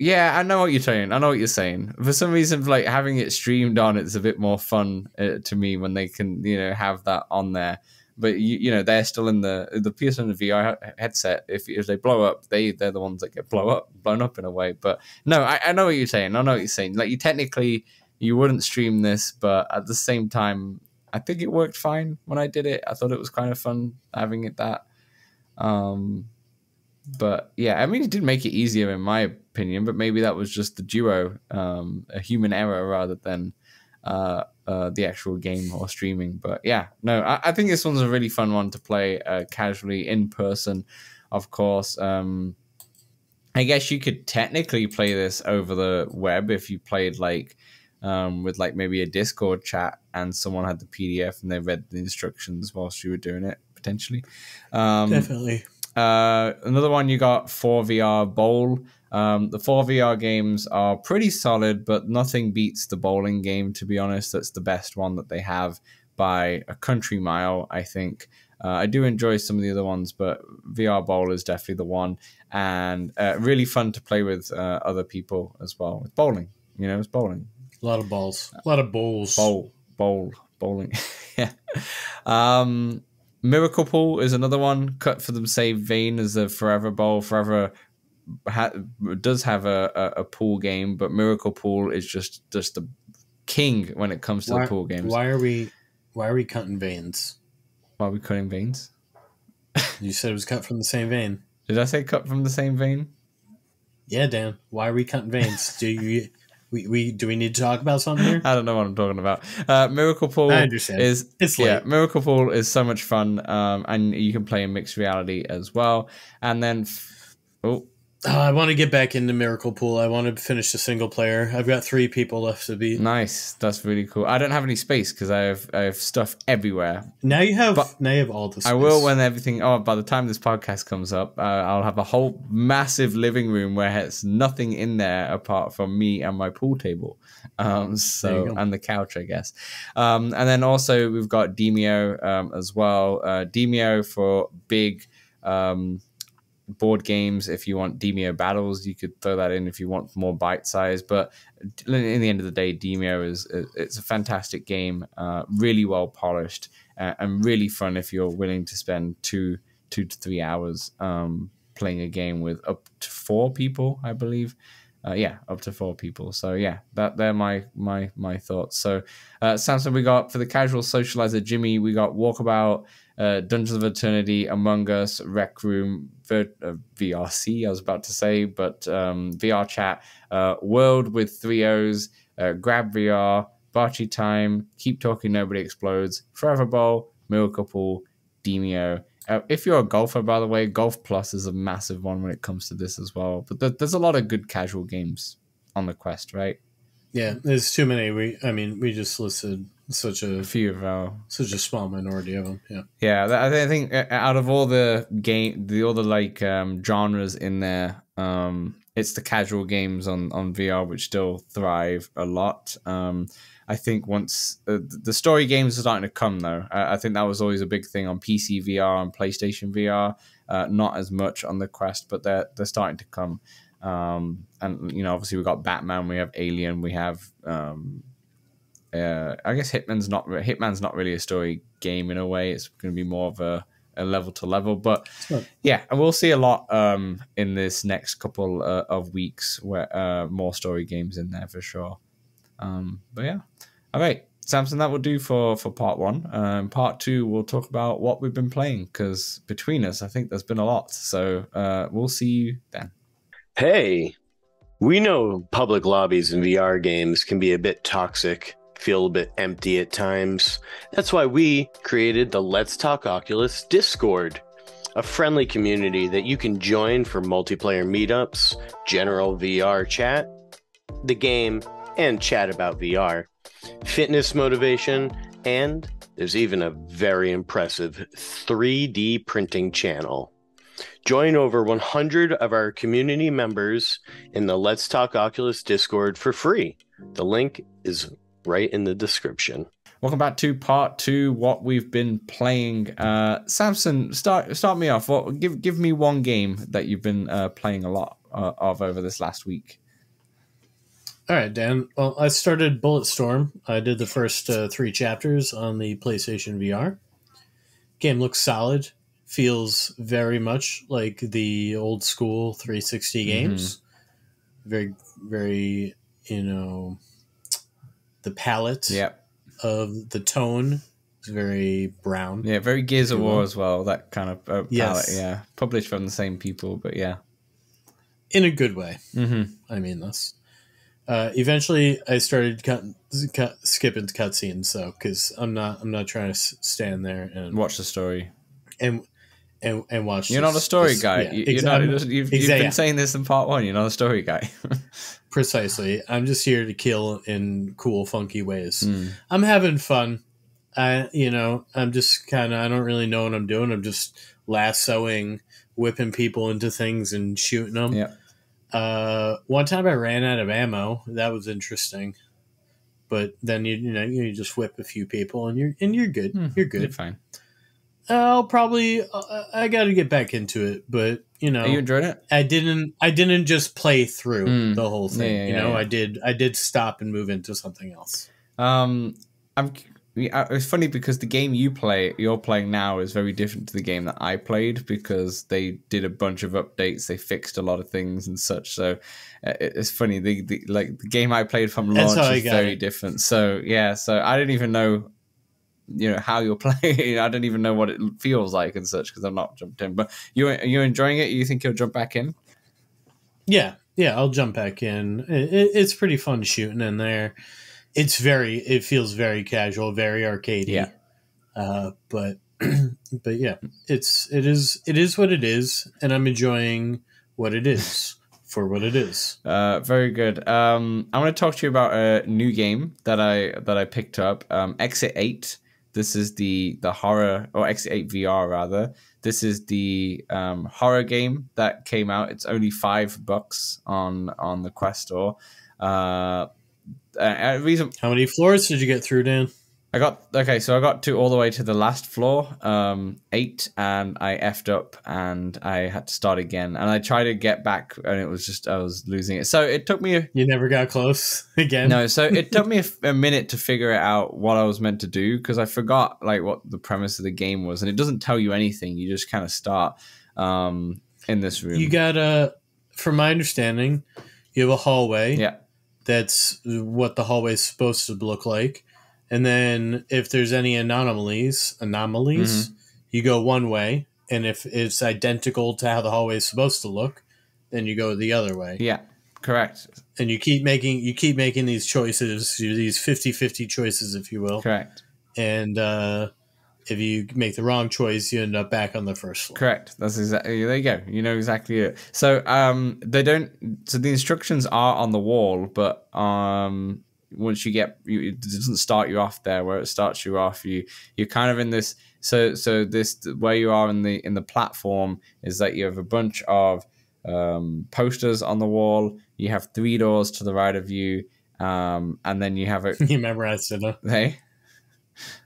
yeah, I know what you're saying. I know what you're saying. For some reason, like having it streamed on, it's a bit more fun to me when they can, have that on there. But they're still in the person in the VR headset. If they blow up, they're the ones that get blown up in a way. But no, I know what you're saying. I know what you're saying. Like you wouldn't stream this, but at the same time, I think it worked fine when I did it. I thought it was kind of fun having it that. But yeah, I mean, it did make it easier in my opinion. But maybe that was just the duo, a human error rather than the actual game or streaming. But yeah, no, I think this one's a really fun one to play casually in person, of course. I guess you could technically play this over the web if you played with maybe a Discord chat and someone had the PDF and they read the instructions whilst you were doing it, potentially. Definitely. Another one you got 4VR Bowl. The 4VR games are pretty solid, but nothing beats the bowling game, to be honest. That's the best one that they have by a country mile, I think. I do enjoy some of the other ones, but VR Bowl is definitely the one. And really fun to play with other people as well. With bowling, it's bowling. A lot of balls. A lot of bowls. Bowling. Yeah. Miracle Pool is another one, cut for the same vein as the Forever Bowl. Forever does have a pool game, but Miracle Pool is just the king when it comes to the pool games. Why are we cutting veins? Why are we cutting veins? You said it was cut from the same vein. Did I say cut from the same vein? Yeah, Dan. Why are we cutting veins? Do we need to talk about something here? I don't know what I'm talking about. Miracle Pool I understand. It's late. Yeah, Miracle Pool is so much fun, and you can play in mixed reality as well. And then, I want to get back into Miracle Pool. I want to finish the single player. I've got 3 people left to beat. Nice, that's really cool. I don't have any space because I have stuff everywhere. Now you have all the space. I will when everything. Oh, by the time this podcast comes up, I'll have a whole massive living room where it's nothing in there apart from me and my pool table. And the couch, I guess. And then also we've got Demio as well. Demio for big. Board games. If you want Demio battles, you could throw that in if you want more bite size. But in the end of the day, Demio it's a fantastic game, really well polished, and really fun if you're willing to spend 2 to 3 hours playing a game with up to 4 people, I believe. Up to 4 people. So yeah, they're my thoughts. So Samson, we got for the casual socializer Jimmy, we got Walkabout, Dungeons of Eternity, Among Us, Rec Room, VRC, I was about to say, but VR Chat, World with 3 O's, Grab VR, Barchi Time, Keep Talking Nobody Explodes, Forever Bowl, Miracle Pool, Demio. If you're a golfer, by the way, Golf Plus is a massive one when it comes to this as well. But there's a lot of good casual games on the Quest, right? Yeah, there's too many. We just listed such a small minority of them. Yeah. I think out of all the genres in there, it's the casual games on VR which still thrive a lot. I think once the story games are starting to come, though, I think that was always a big thing on PC VR and PlayStation VR. Not as much on the Quest, but they're starting to come. And obviously we've got Batman, we have Alien, we have I guess Hitman's not really a story game in a way. It's going to be more of a level to level, but yeah, and we'll see a lot in this next couple of weeks where more story games in there for sure. But yeah, all right, Samson, that will do for part 1. Part 2, we'll talk about what we've been playing, because between us, I think there's been a lot. So we'll see you then. Hey, we know public lobbies in VR games can be a bit toxic, feel a bit empty at times. That's why we created the Let's Talk Oculus Discord, a friendly community that you can join for multiplayer meetups, general VR chat, the game, and chat about VR, fitness motivation, and there's even a very impressive 3D printing channel. Join over 100 of our community members in the Let's Talk Oculus Discord for free. The link is right in the description. Welcome back to part 2, what we've been playing. Samson, start me off. Give me one game that you've been playing a lot of over this last week. All right, Dan. Well, I started Bulletstorm. I did the first 3 chapters on the PlayStation VR. Game looks solid. Feels very much like the old school 360 games. Very, very, the palette of the tone is very brown. Yeah, very Gears of War as well. That kind of palette. Yes. Yeah, published from the same people, but yeah, in a good way. I mean this. Eventually, I started skipping cutscenes, so because I'm not trying to stand there and watch the story and watch. You're not a story guy. Yeah, You've been saying this in part 1. You're not a story guy. Precisely. I'm just here to kill in cool, funky ways. I'm having fun. I'm just kind of. I don't really know what I'm doing. I'm just lassoing, whipping people into things and shooting them. Yeah. One time I ran out of ammo. That was interesting. But then you just whip a few people and you're good. You're good. You're fine. I'll probably I got to get back into it, but Are you enjoying it? I didn't just play through the whole thing. Yeah. I did stop and move into something else. It's funny because the game you're playing now is very different to the game that I played because they did a bunch of updates. They fixed a lot of things and such. So it's funny. The game I played from launch is very different. So yeah. So I didn't even know, how you're playing. I don't even know what it feels like and such because I'm not jumped in. But you're enjoying it? You think you'll jump back in? Yeah, I'll jump back in. It's pretty fun shooting in there. It feels very casual, very arcadey. Yeah. But yeah, it is what it is, and I'm enjoying what it is for what it is. Very good. I want to talk to you about a new game that I picked up. Exit 8. This is the horror, or Exit 8 VR rather. This is the horror game that came out. It's only $5 on the Quest Store. How many floors did you get through, Dan? I got all the way to the last floor, 8, and I effed up and I had to start again. And I tried to get back, and it was just I was losing it. So it took me. You never got close again. No, so it took me a minute to figure out what I was meant to do because I forgot what the premise of the game was, and it doesn't tell you anything. You just kind of start in this room. You got from my understanding, you have a hallway. Yeah. That's what the hallway is supposed to look like. And then if there's any anomalies, you go one way. And if it's identical to how the hallway is supposed to look, then you go the other way. Yeah, correct. And you keep making these choices, these 50-50 choices, if you will. Correct. And if you make the wrong choice, you end up back on the first floor. Correct. That's exactly. There you go. You know exactly it. So they don't. So the instructions are on the wall, but once it doesn't start you off there. Where it starts you off, you're kind of in this. So this where you are in the platform is that you have a bunch of posters on the wall. You have 3 doors to the right of you, and then you have a. You memorized it, huh? Hey.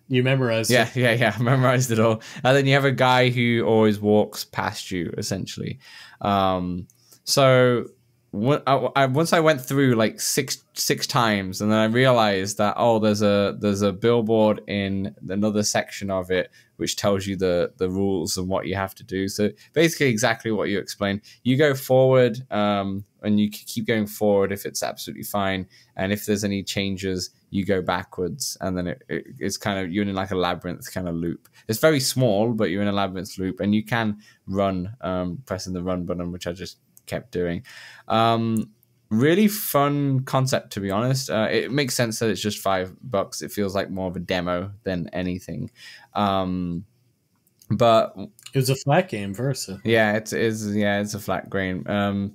You memorized it. Yeah. I memorized it all. And then you have a guy who always walks past you, essentially. So once I went through like six times, and then I realized that there's a billboard in another section of it which tells you the rules and what you have to do. So basically exactly what you explained. You go forward, and you keep going forward if it's absolutely fine. And if there's any changes, you go backwards, and then it's kind of, you're in like a labyrinth kind of loop. It's very small, but you're in a labyrinth loop, and you can run, pressing the run button, which I just kept doing. Really fun concept, to be honest. It makes sense that it's just $5. It feels like more of a demo than anything. But it was a flat game versus. Yeah, it's a flat game.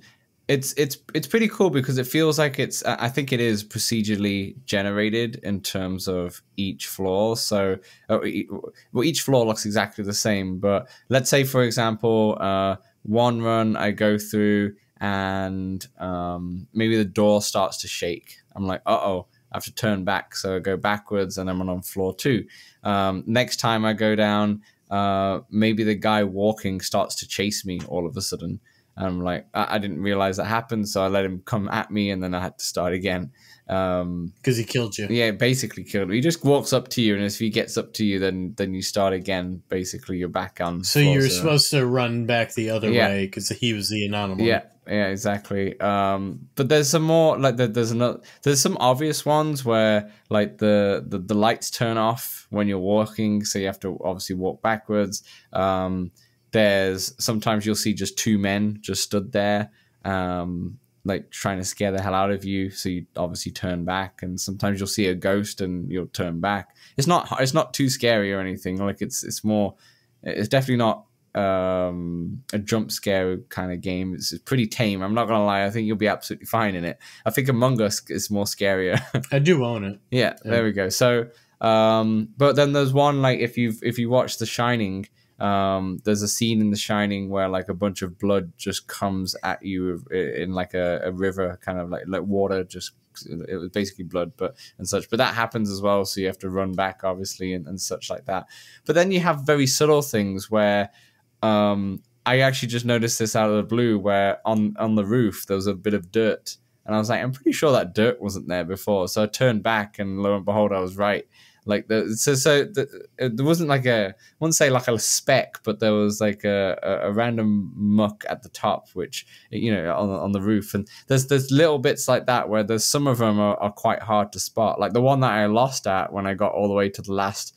it's pretty cool because it feels like it's I think it is procedurally generated in terms of each floor. So well, each floor looks exactly the same, but let's say for example one run I go through and maybe the door starts to shake. I'm like, uh-oh, I have to turn back, so I go backwards and I'm on floor 2. Next time I go down, maybe the guy walking starts to chase me all of a sudden. I'm like, I didn't realize that happened, so I let him come at me, and then I had to start again. Because he killed you. Yeah, basically killed me. He just walks up to you, and if he gets up to you, then you start again. Basically, you're back on. So you're supposed to run back the other way because he was the anomaly. Yeah, exactly. But there's some more like there's some obvious ones where like the lights turn off when you're walking, so you have to obviously walk backwards. There's sometimes you'll see just 2 men just stood there, like trying to scare the hell out of you. So you obviously turn back, and sometimes you'll see a ghost and you'll turn back. It's not too scary or anything. Like it's definitely not a jump scare kind of game. It's pretty tame. I'm not gonna lie. I think you'll be absolutely fine in it. I think Among Us is more scarier. I do own it. Yeah, there we go. So, but then there's one like if you watch The Shining. There's a scene in The Shining where like a bunch of blood just comes at you in like a river, kind of like water. Just it was basically blood, but that happens as well. So you have to run back, obviously, and such like that. But then you have very subtle things where I actually just noticed this out of the blue, where on the roof there was a bit of dirt, and I was like, I'm pretty sure that dirt wasn't there before. So I turned back, and lo and behold, I was right. Like there wasn't like I wouldn't say like a speck, but there was like a random muck at the top, which on the roof, and there's little bits like that where there's some of them are quite hard to spot. Like the one that I lost at when I got all the way to the last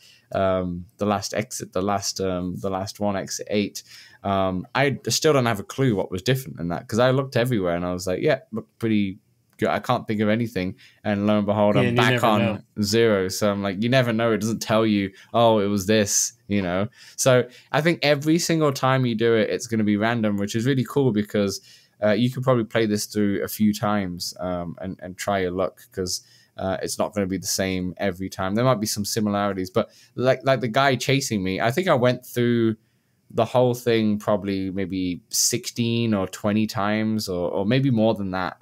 exit, the last one, exit 8. I still don't have a clue what was different in that because I looked everywhere and I was like, yeah, looked pretty. I can't think of anything, and lo and behold, I'm back on 0. So I'm like, you never know. It doesn't tell you, oh, it was this, So I think every single time you do it, it's going to be random, which is really cool because you could probably play this through a few times and try your luck because it's not going to be the same every time. There might be some similarities, but like the guy chasing me, I think I went through the whole thing probably maybe 16 or 20 times or maybe more than that.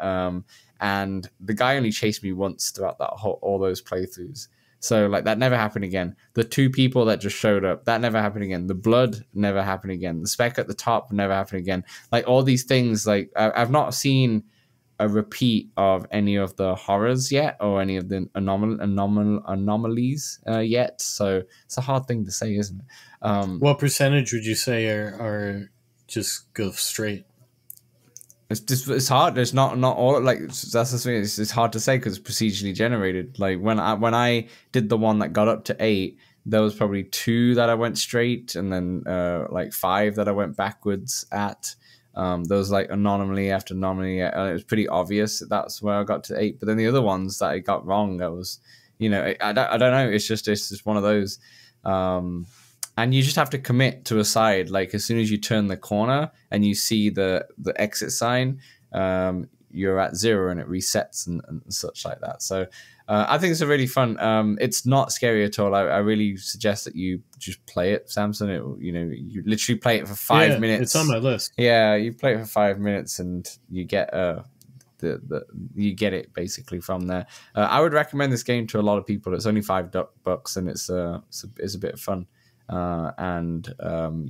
And the guy only chased me once throughout all those playthroughs. So like that never happened again. The 2 people that just showed up, that never happened again. The blood never happened again. The speck at the top never happened again. Like all these things, like I've not seen a repeat of any of the horrors yet or any of the anomalies yet. So it's a hard thing to say, isn't it? What percentage would you say are just go straight? It's hard. There's not all like that's the thing. It's hard to say because it's procedurally generated. Like when I did the one that got up to 8, there was probably 2 that I went straight, and then like 5 that I went backwards at. There was like anomaly after anomaly. It was pretty obvious that's where I got to 8. But then the other ones that I got wrong, I was, I don't know. It's just one of those. And you just have to commit to a side. Like as soon as you turn the corner and you see the exit sign, you're at 0 and it resets and such like that. So I think it's a really fun. It's not scary at all. I really suggest that you just play it, Samson. You literally play it for 5 minutes. It's on my list. Yeah, you play it for 5 minutes and you get you get it basically from there. I would recommend this game to a lot of people. It's only $5 and it's a bit of fun. And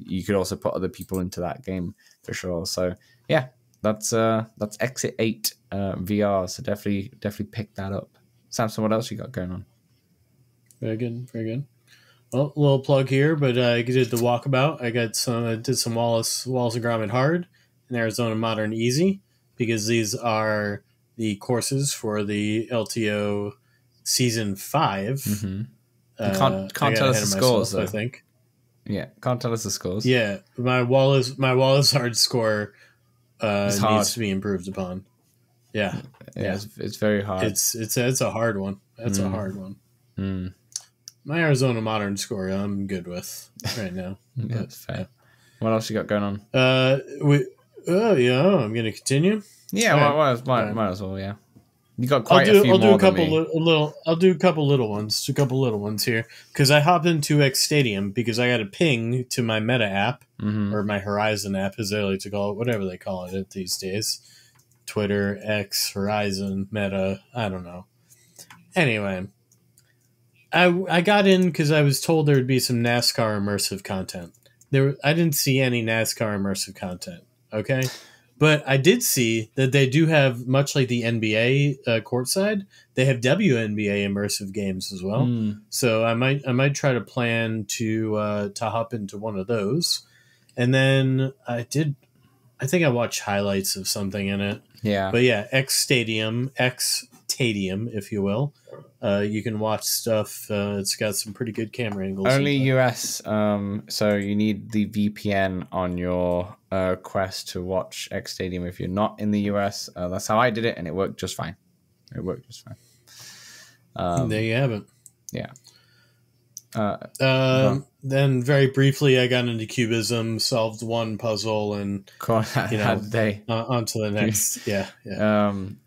you could also put other people into that game for sure. So yeah, that's Exit 8 VR. So definitely pick that up. Samson, what else you got going on? Very good, very good. Well, a little plug here, but I did the Walkabout. I did some Wallace and Gromit Hard and Arizona Modern Easy because these are the courses for the LTO Season 5. Mm-hmm. Can't tell us the scores, though. I think. Yeah, can't tell us the scores. Yeah, my Wallace Hard score needs to be improved upon. Yeah. It's very hard. It's a hard one. That's a hard one. Mm. My Arizona Modern score, I'm good with right now. Yeah, that's fair. Yeah. What else you got going on? Oh yeah, I'm gonna continue. Yeah, All right. might as well. Yeah, you got quite a few I'll do more a than couple me. I'll do a couple little ones here because I hopped into XStadium because I got a ping to my Meta app Mm-hmm. or my Horizon app, as they like to call it, whatever they call it these days. Twitter, X, Horizon, Meta. I don't know. Anyway, I got in because I was told there would be some NASCAR immersive content. I didn't see any NASCAR immersive content. Okay, but I did see that they do have, much like the NBA courtside, they have WNBA immersive games as well. Mm. So I might try to plan to hop into one of those. And then I think I watched highlights of something in it. Yeah. But yeah, XStadium, if you will. You can watch stuff. It's got some pretty good camera angles. Only US. So you need the VPN on your Quest to watch XStadium if you're not in the US. That's how I did it, and it worked just fine. There you have it. Yeah. Then very briefly, I got into Cubism, solved one puzzle, and on to the next. Yeah.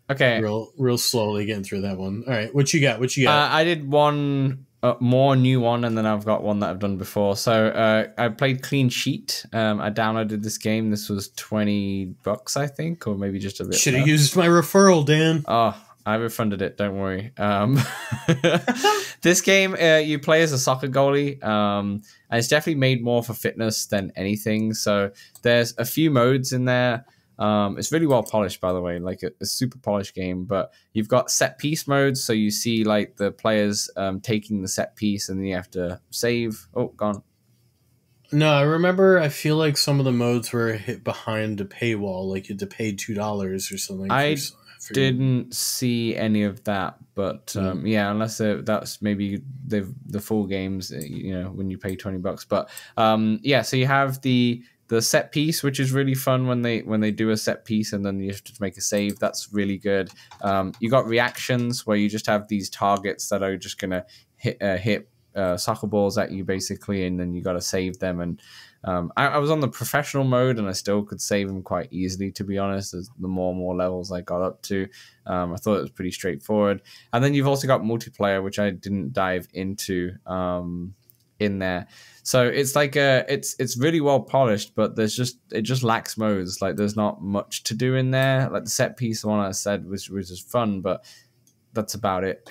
Okay. Real slowly getting through that one. All right, what you got? I did one more new one, and then I've got one that I've done before. So I played Clean Sheet. I downloaded this game. This was $20, I think, or maybe just a bit. Should have used my referral, Dan. Oh, I refunded it. Don't worry. This game, you play as a soccer goalie, and it's definitely made more for fitness than anything. So there's a few modes in there. It's really well polished, by the way, like a super polished game. But you've got set piece modes, so you see like the players taking the set piece, and then you have to save. Oh, gone. No, I remember. I feel like some of the modes were hit behind a paywall, like you had to pay $2 or something. I didn't see any of that, but yeah, unless that's maybe the full games, when you pay $20. But yeah, so you have the set piece, which is really fun when they do a set piece and then you have to make a save. That's really good. You got reactions where you just have these targets that are just gonna hit soccer balls at you basically, and then you got to save them. And I was on the professional mode and I still could save them quite easily, to be honest, as the more and more levels I got up to. I thought it was pretty straightforward. And then you've also got multiplayer, which I didn't dive into in there. So it's like it's really well polished, but it just lacks modes. Like there's not much to do in there. Like the set piece one I said was just fun, but that's about it.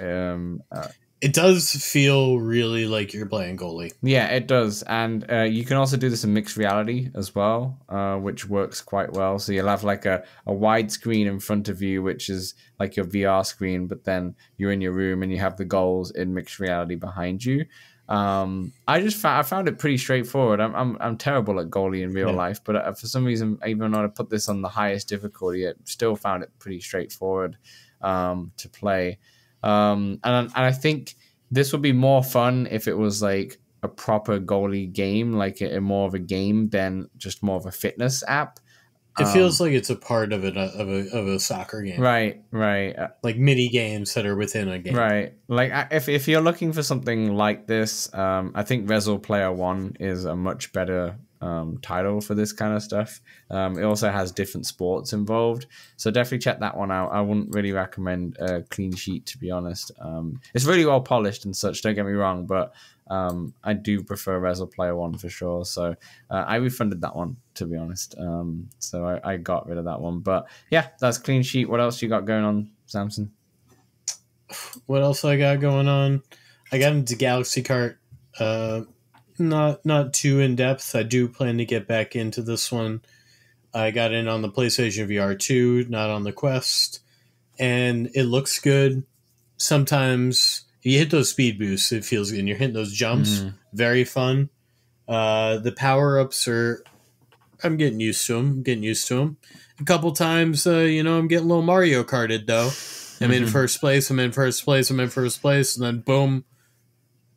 It does feel really like you're playing goalie. Yeah, it does. And you can also do this in mixed reality as well, which works quite well. So you'll have like a wide screen in front of you, which is like your VR screen, but then you're in your room and you have the goals in mixed reality behind you. I found it pretty straightforward. I'm terrible at goalie in real life, but for some reason, even though I put this on the highest difficulty, it still found it pretty straightforward to play. And I think this would be more fun if it was like a proper goalie game, like more of a game than just more of a fitness app. It feels like it's a part of a soccer game, right? Like mini games that are within a game, right? Like if you're looking for something like this, I think Wrestle Player 1 is a much better title for this kind of stuff. It also has different sports involved, so definitely check that one out. I wouldn't really recommend Clean Sheet, to be honest. It's really well polished and such, don't get me wrong, but I do prefer Wrestle Player 1 for sure. So I refunded that one, to be honest. So I got rid of that one. But yeah, that's Clean Sheet. What else you got going on, Samson? What else I got going on? I got into Galaxy Kart. Not too in depth. I do plan to get back into this one. I got in on the PlayStation VR 2, not on the Quest, and it looks good. Sometimes you hit those speed boosts, it feels good. And you're hitting those jumps, very fun. The power ups I'm getting used to them. A couple times, I'm getting a little Mario Karted though. I'm in first place, and then boom.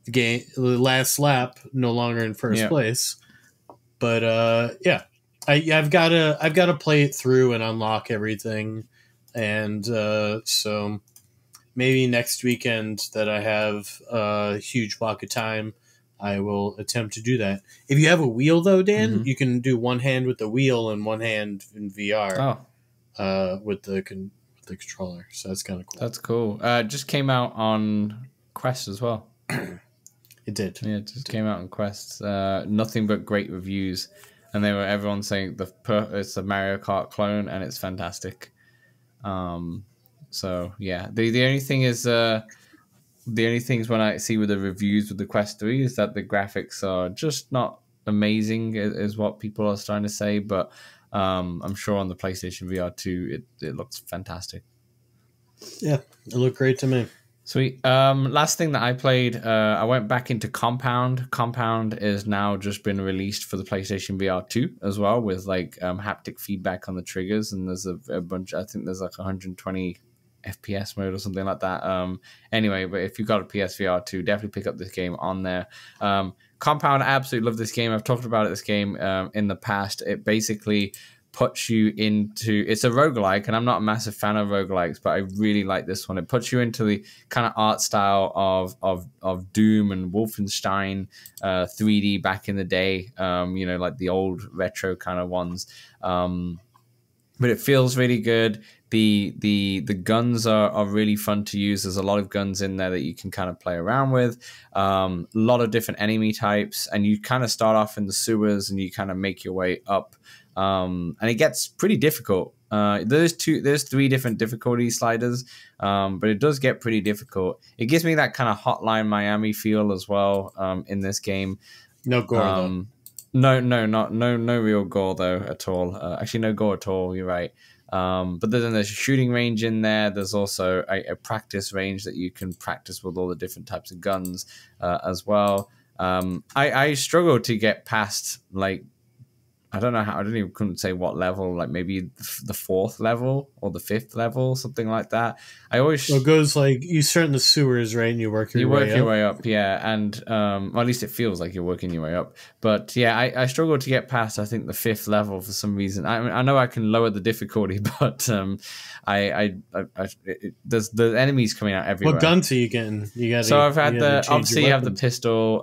The last lap, no longer in first place. But yeah, I've got to play it through and unlock everything, and so maybe next weekend that I have a huge block of time, I will attempt to do that. If you have a wheel, though, Dan, Mhm. you can do one hand with the wheel and one hand in VR with the controller. So that's kind of cool. That's cool. Just came out on Quest as well. It did. Yeah, it just came out on Quest. Nothing but great reviews, and everyone saying it's a Mario Kart clone and it's fantastic. So yeah, the only thing is the only things when I see with the reviews with the Quest 3 is that the graphics are just not amazing, is what people are starting to say. But I'm sure on the PlayStation VR 2, it looks fantastic. Yeah, it looked great to me. Sweet. Last thing that I played, I went back into Compound. Compound is now just been released for the PlayStation VR 2 as well, with like haptic feedback on the triggers, and there's a bunch. I think there's like 120 FPS mode or something like that. Anyway, but if you've got a PSVR 2, definitely pick up this game on there. Compound, I absolutely love this game. I've talked about this game in the past. It basically puts you into, it's a roguelike, and I'm not a massive fan of roguelikes, but I really like this one. It puts you into the kind of art style of Doom and Wolfenstein 3D back in the day, like the old retro kind of ones. But it feels really good. The guns are really fun to use. There's a lot of guns in there that you can kind of play around with. A lot of different enemy types, and you kind of start off in the sewers and you kind of make your way up. And it gets pretty difficult. There's 3 different difficulty sliders, but it does get pretty difficult. It gives me that kind of Hotline Miami feel as well in this game. No gore though. No real gore though at all. Actually, no gore at all. You're right. But then there's a shooting range in there. There's also a practice range that you can practice with all the different types of guns as well. I struggle to get past, like, I don't know how, couldn't say what level, like maybe the 4th level or the 5th level, something like that. I always... Well, it goes like, you start in the sewers, right? And you work your way up. Yeah. And well, at least it feels like you're working your way up. But yeah, I struggle to get past, I think, the 5th level for some reason. I know I can lower the difficulty, but there's the enemies coming out everywhere. What guns are you getting? So I've had obviously you have the pistol.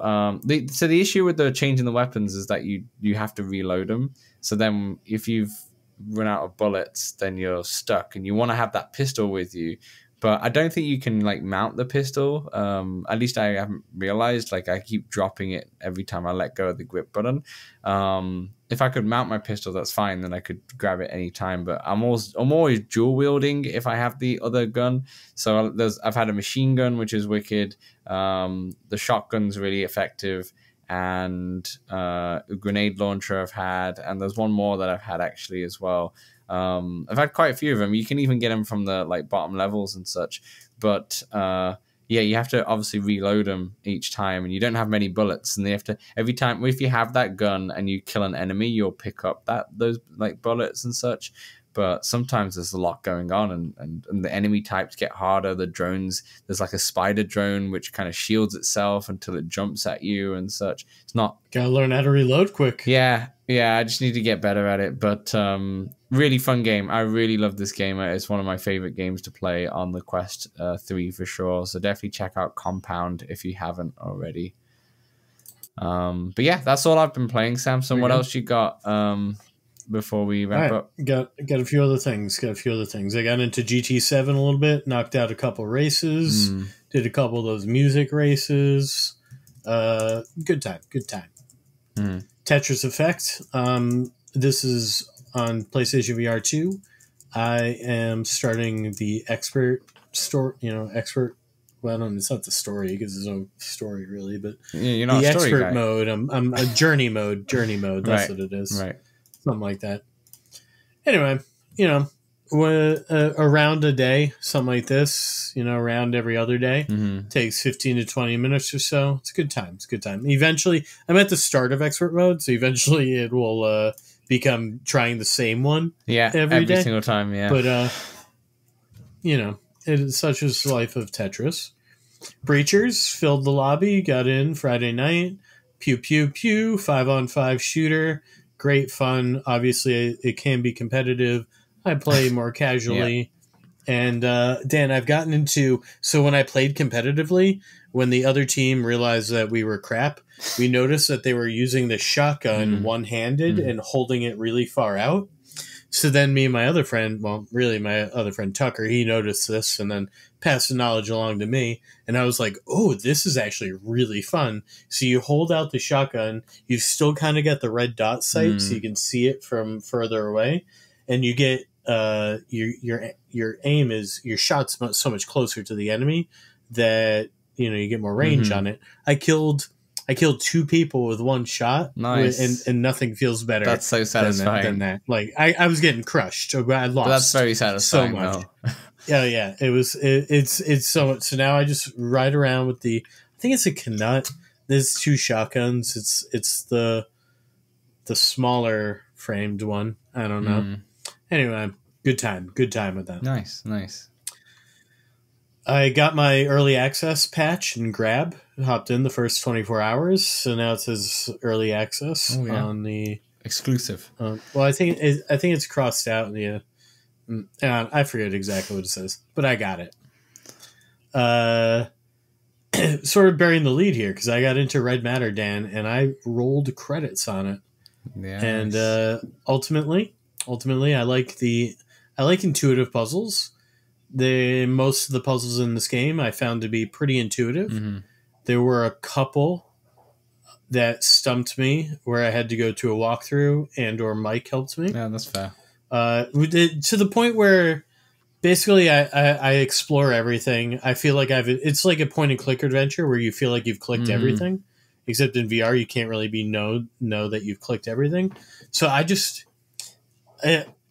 So the issue with the changing the weapons is that you have to reload them. So then if you've run out of bullets, then you're stuck, and you want to have that pistol with you. But I don't think you can like mount the pistol. At least I haven't realized. Like, I keep dropping it every time I let go of the grip button. If I could mount my pistol, that's fine. Then I could grab it anytime. But I'm always dual wielding if I have the other gun. So I've had a machine gun, which is wicked. The shotgun's really effective. And a grenade launcher I've had, and there's one more that I've had actually as well. I've had quite a few of them. You can even get them from the like bottom levels and such, but yeah, you have to obviously reload them each time, and you don't have many bullets, and they have to, every time if you have that gun and you kill an enemy, you'll pick up those like bullets and such. But sometimes there's a lot going on, and the enemy types get harder. The drones, there's like a spider drone which kind of shields itself until it jumps at you and such. It's not... Gotta learn how to reload quick. Yeah, I just need to get better at it. But really fun game. I really love this game. It's one of my favorite games to play on the Quest 3 for sure. So definitely check out Compound if you haven't already. But yeah, that's all I've been playing. Samson, what else you got? Before we wrap up, got a few other things. I got into GT7 a little bit, knocked out a couple races, did a couple of those music races. Good time. Tetris Effect. This is on PlayStation VR 2. I am starting the expert store. Expert. Well, it's not the story because there's no story really, but you're not the a story expert guy. mode. I'm a journey mode. That's right. what it is. Right. Something like that. Anyway, around a day, something like this, around every other day, takes 15 to 20 minutes or so. It's a good time. Eventually, I'm at the start of expert mode, so eventually it will become trying the same one. Yeah, every day. Single time. Yeah, but it is such as life of Tetris. Breachers filled the lobby, got in Friday night. Pew pew pew. 5-on-5 shooter. Great fun. Obviously, it can be competitive. I play more casually. And Dan, I've gotten into, so when I played competitively, when the other team realized that we were crap, we noticed that they were using the shotgun one-handed and holding it really far out. So then me and my other friend, well, really my other friend Tucker, he noticed this and then passed the knowledge along to me. And I was like, oh, this is actually really fun. So you hold out the shotgun, you still kind of get the red dot sight so you can see it from further away. And you get your aim is, your shot's so much closer to the enemy that, you know, you get more range on it. I killed 2 people with one shot. Nice. And nothing feels better. That's so satisfying. Than that. Like I was getting crushed. I lost. But that's very satisfying. So much. Yeah. It's so much. So now I just ride around with I think it's a Knut. There's 2 shotguns. It's the smaller framed one. I don't know. Anyway, good time with that. Nice. I got my early access patch and grab. Hopped in the first 24 hours, so now it says early access on the exclusive. Well, I think it's crossed out. I forget exactly what it says, but I got it. Sort of bearing the lead here because I got into Red Matter, Dan, and I rolled credits on it. Yeah. And ultimately, I like intuitive puzzles. Most of the puzzles in this game I found to be pretty intuitive. There were a couple that stumped me where I had to go to a walkthrough and or Mike helped me. Yeah, that's fair. To the point where basically I explore everything. I feel like it's like a point and click adventure where you feel like you've clicked everything, except in VR you can't really know that you've clicked everything. So I just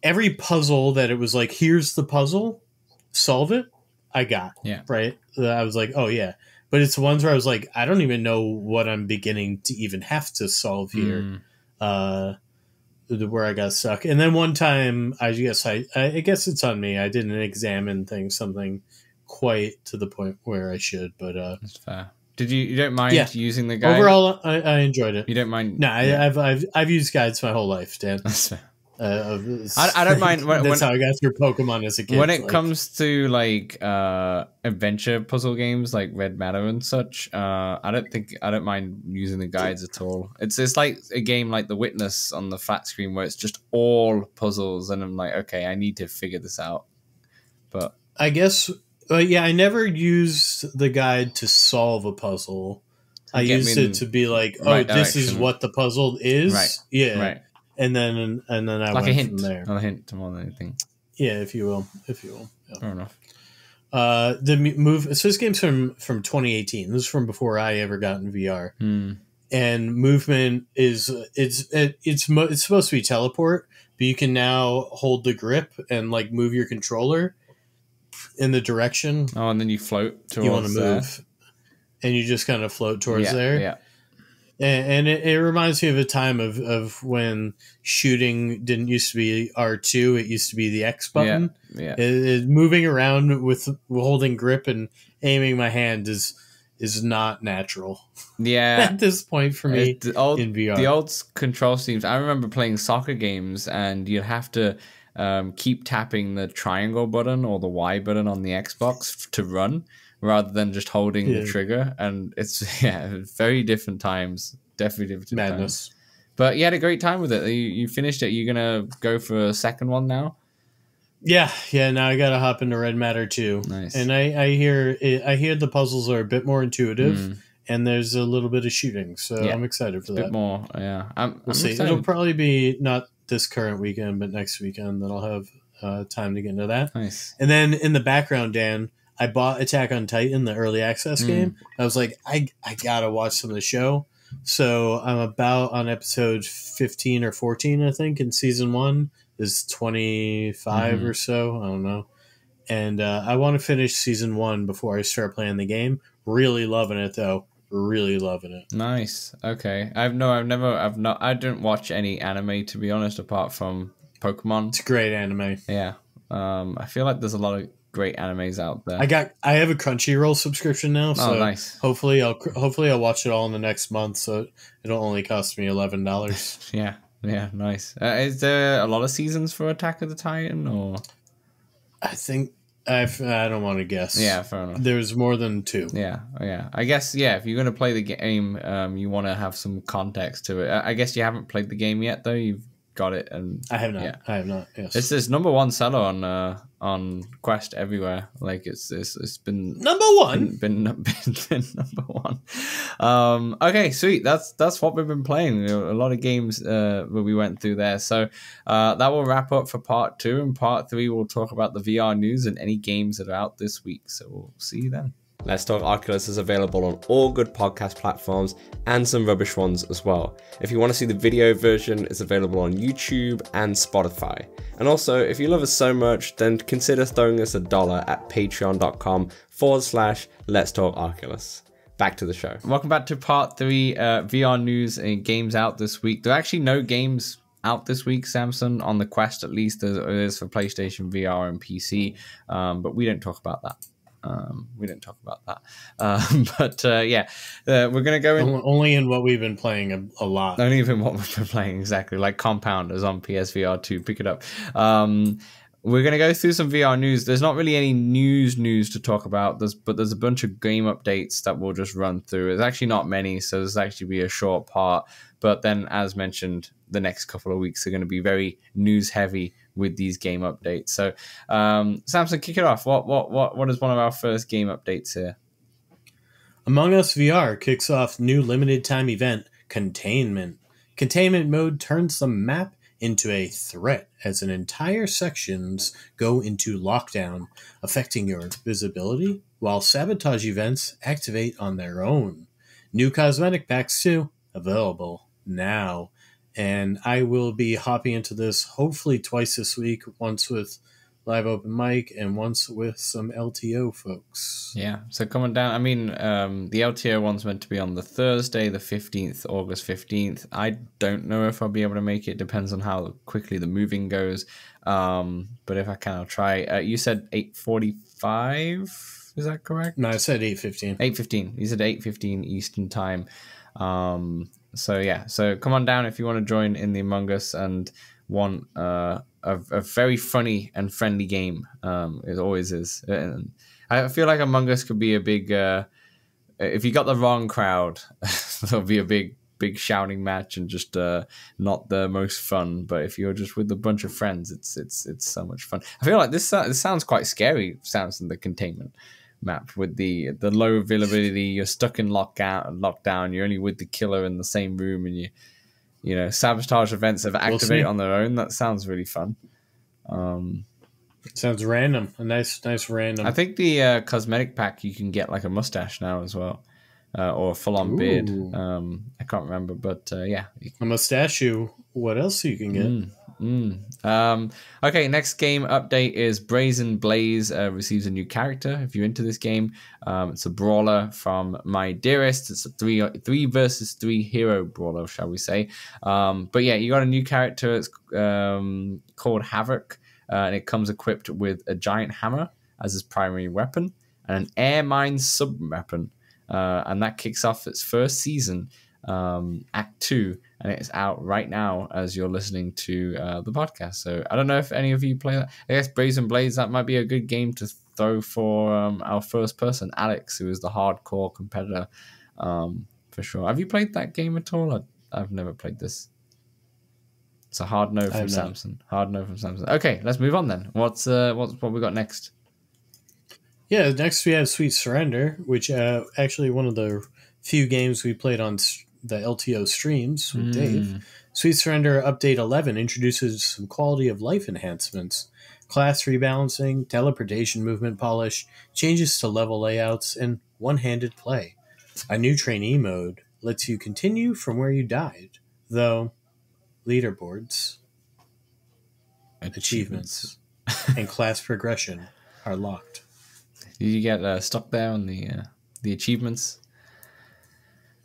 every puzzle that it was like, here's the puzzle, solve it, I got. Yeah. Right. I was like, oh yeah. But it's the ones where I was like, I don't even know what I'm beginning to even have to solve here. Where I got stuck. And then one time, I guess it's on me. I didn't examine something quite to the point where I should. But that's fair. You don't mind using the guide? Overall, I enjoyed it. You don't mind? No, I've used guides my whole life, Dan. That's fair. I don't mind. That's how I got through Pokemon as a kid. When it comes to like adventure puzzle games like Red Matter and such, I don't mind using the guides at all. It's like a game like The Witness on the flat screen where it's just all puzzles, and I'm like, okay, I need to figure this out. But I guess, I never used the guide to solve a puzzle. I used it to be like, this is what the puzzle is. Right. Yeah. Right. And then I like went a hint, from there. Not a hint more than anything. Yeah, if you will. Yeah. Fair enough. So this game's from 2018. This is from before I ever got in VR. And movement is it's supposed to be teleport, but you can now hold the grip and like move your controller in the direction. Oh, and then you float towards you want to move, and you just kind of float towards there. Yeah. And it reminds me of a time of when shooting didn't used to be R2, it used to be the X button. Yeah. Moving around with holding grip and aiming my hand is not natural. Yeah. At this point for me in VR. The old control schemes, I remember playing soccer games and you'd have to keep tapping the triangle button or the Y button on the Xbox to run, rather than just holding the trigger. And it's very different times. Definitely different madness. Times. But you had a great time with it. You finished it. You're going to go for a second one now? Yeah. Now I got to hop into Red Matter too. Nice. And I hear the puzzles are a bit more intuitive and there's a little bit of shooting. So I'm excited for that. A bit more, yeah. We'll see. Excited. It'll probably be not this current weekend, but next weekend that I'll have time to get into that. Nice. And then in the background, Dan, I bought Attack on Titan, the early access game. I was like, I gotta watch some of the show. So I'm about on episode 15 or 14, I think, in season 1. Is 25 or so. I don't know. And I want to finish season 1 before I start playing the game. Really loving it though. Really loving it. Nice. Okay. I don't watch any anime, to be honest, apart from Pokemon. It's a great anime. Yeah. I feel like there's a lot of great animes out there. I have a Crunchyroll subscription now, so nice. Hopefully I'll watch it all in the next month, so it'll only cost me $11. Yeah, nice. Is there a lot of seasons for Attack of the Titan, or? I think I don't want to guess. Yeah, fair enough. There's more than 2. Yeah. I guess, if you're going to play the game, you want to have some context to it. I guess you haven't played the game yet, though. You've got it, and I have not. Yeah. I have not. Yes, it's this number 1 seller on Quest everywhere. Like it's been number 1. been number 1. Okay, sweet. That's what we've been playing. A lot of games that we went through there. So that will wrap up for part 2. And part 3, we'll talk about the VR news and any games that are out this week. So we'll see you then. Let's Talk Oculus is available on all good podcast platforms and some rubbish ones as well. If you want to see the video version, it's available on YouTube and Spotify. And also, if you love us so much, then consider throwing us $1 at patreon.com/Let's Talk Oculus. Back to the show. Welcome back to part 3, VR news and games out this week. There are actually no games out this week, Samson, on the Quest at least. There is for PlayStation VR and PC, but we don't talk about that. We're going to go in Only in what we've been playing a lot. Only in what we've been playing, exactly. Like Compounders on PSVR 2. Pick it up. We're going to go through some VR news. There's not really any news to talk about, but there's a bunch of game updates that we'll just run through. There's actually not many, so this will actually be a short part. But then, as mentioned, the next couple of weeks are going to be very news heavy with these game updates. So, Samson, kick it off. What is one of our first game updates here? Among Us VR kicks off new limited time event, Containment. Containment mode turns the map into a threat as an entire sections go into lockdown, affecting your visibility, while sabotage events activate on their own. New cosmetic packs too, available now. And I will be hopping into this hopefully twice this week, once with live open mic and once with some LTO folks. Yeah, so coming down, I mean, the LTO one's meant to be on the Thursday, the 15th, August 15th. I don't know if I'll be able to make it. Depends on how quickly the moving goes. But if I can, I'll try. You said 8:45? Is that correct? No, I said 8:15. 8:15. You said 8:15 Eastern time. So come on down if you want to join in the Among Us and want a very funny and friendly game. It always is. And I feel like Among Us could be a big, if you got the wrong crowd, there'll be a big shouting match and just not the most fun. But if you're just with a bunch of friends, it's so much fun. I feel like this sounds quite scary. Sounds in the containment map with the low availability. You're stuck in lockdown. You're only with the killer in the same room, and you know sabotage events have activate on their own. That sounds really fun. Sounds random. A nice random. I think the cosmetic pack you can get like a mustache now as well, or a full-on beard. I can't remember, but yeah, a mustache. What else you can get? Okay, next game update is Brazen Blaze receives a new character. If you're into this game, it's a brawler from My Dearest. It's a 3 versus 3 hero brawler, shall we say. But yeah, you got a new character. It's called Havoc, and it comes equipped with a giant hammer as his primary weapon and an air mine sub weapon, and that kicks off its first season, Act 2, and it's out right now as you're listening to the podcast. So I don't know if any of you play that. I guess Brazen Blaze, that might be a good game to throw for our first person, Alex, who is the hardcore competitor, for sure. Have you played that game at all? I've never played this. It's a hard no from Samson. Hard no from Samson. Okay, let's move on then. What we got next? Yeah, next we have Sweet Surrender, which actually one of the few games we played on the LTO streams with Dave. Sweet Surrender Update 11 introduces some quality of life enhancements, class rebalancing, teleportation movement polish, changes to level layouts, and one-handed play. A new trainee mode lets you continue from where you died, though leaderboards, achievements, and class progression are locked. Did you get stuck there on the achievements?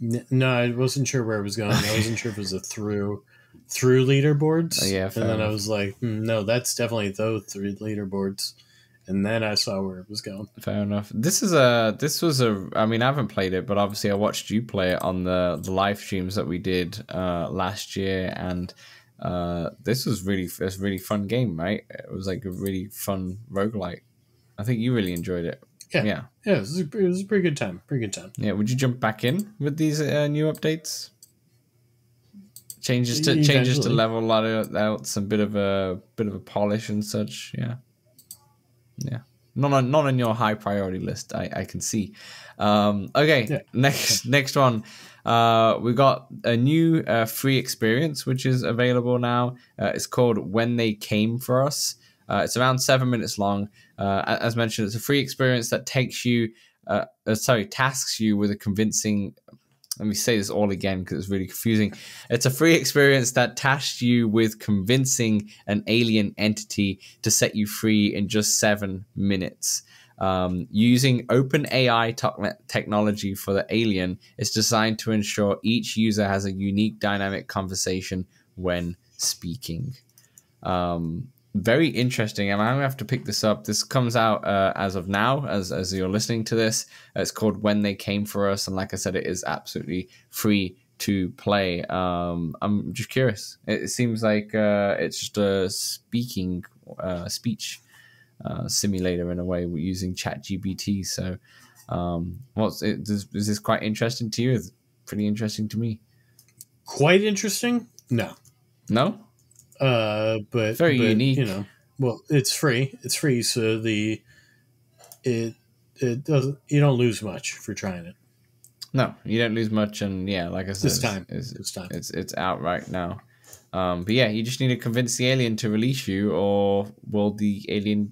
No, I wasn't sure where it was going. I wasn't sure if it was a through leaderboards. Yeah, and then enough. I was like, no, that's definitely those 3 leaderboards. And then I saw where it was going. Fair enough. This was a. I mean, I haven't played it, but obviously I watched you play it on the live streams that we did last year, and this was a really fun game, right? It was like a really fun roguelike. I think you really enjoyed it. Yeah. It was a pretty good time. Pretty good time. Yeah. Would you jump back in with these new updates? Changes to level out some bit of a polish and such. Yeah. Not on your high priority list. I can see. Okay. Yeah. Next one. We got a new free experience which is available now. It's called When They Came For Us. It's around 7 minutes long. As mentioned, it's a free experience that tasks you with a convincing. Let me say this all again because it's really confusing. It's a free experience that tasks you with convincing an alien entity to set you free in just 7 minutes. Using open AI technology for the alien, it's designed to ensure each user has a unique dynamic conversation when speaking. Very interesting. I'm going to have to pick this up. This comes out as of now, as you're listening to this. It's called When They Came For Us, and like I said, it is absolutely free to play. I'm just curious. It seems like it's just a speech simulator in a way. We're using ChatGPT. So, is this quite interesting to you? It's pretty interesting to me. Quite interesting? No. No? But unique. You know, well, it's free. It's free, so it doesn't. You don't lose much for trying it. No, you don't lose much, and yeah, like I said, it's out right now. But yeah, you just need to convince the alien to release you, or will the alien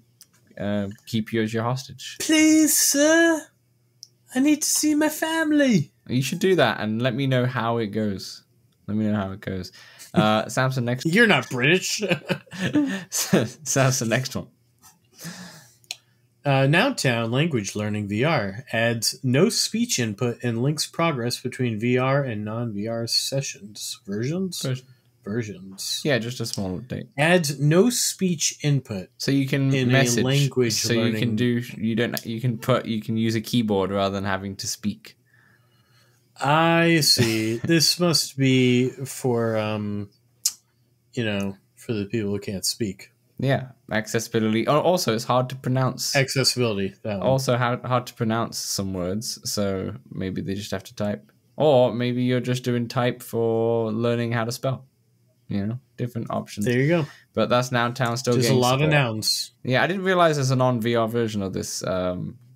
keep you as your hostage? Please, sir, I need to see my family. You should do that, and let me know how it goes. Samson, next. You're not British. Samson, next one. Nowtown Language Learning VR adds no speech input and links progress between VR and non-VR sessions versions. Yeah, just a small update. Adds no speech input, so you can in message. A language so learning. You can use a keyboard rather than having to speak. I see. This must be for for the people who can't speak. Yeah, accessibility. Also, it's hard to pronounce. Accessibility. That one. Also, hard to pronounce some words, so maybe they just have to type. Or maybe you're just doing type for learning how to spell. Different options. There you go. But that's Nowtown still. There's a lot of nouns. Yeah, I didn't realize there's a non-VR version of this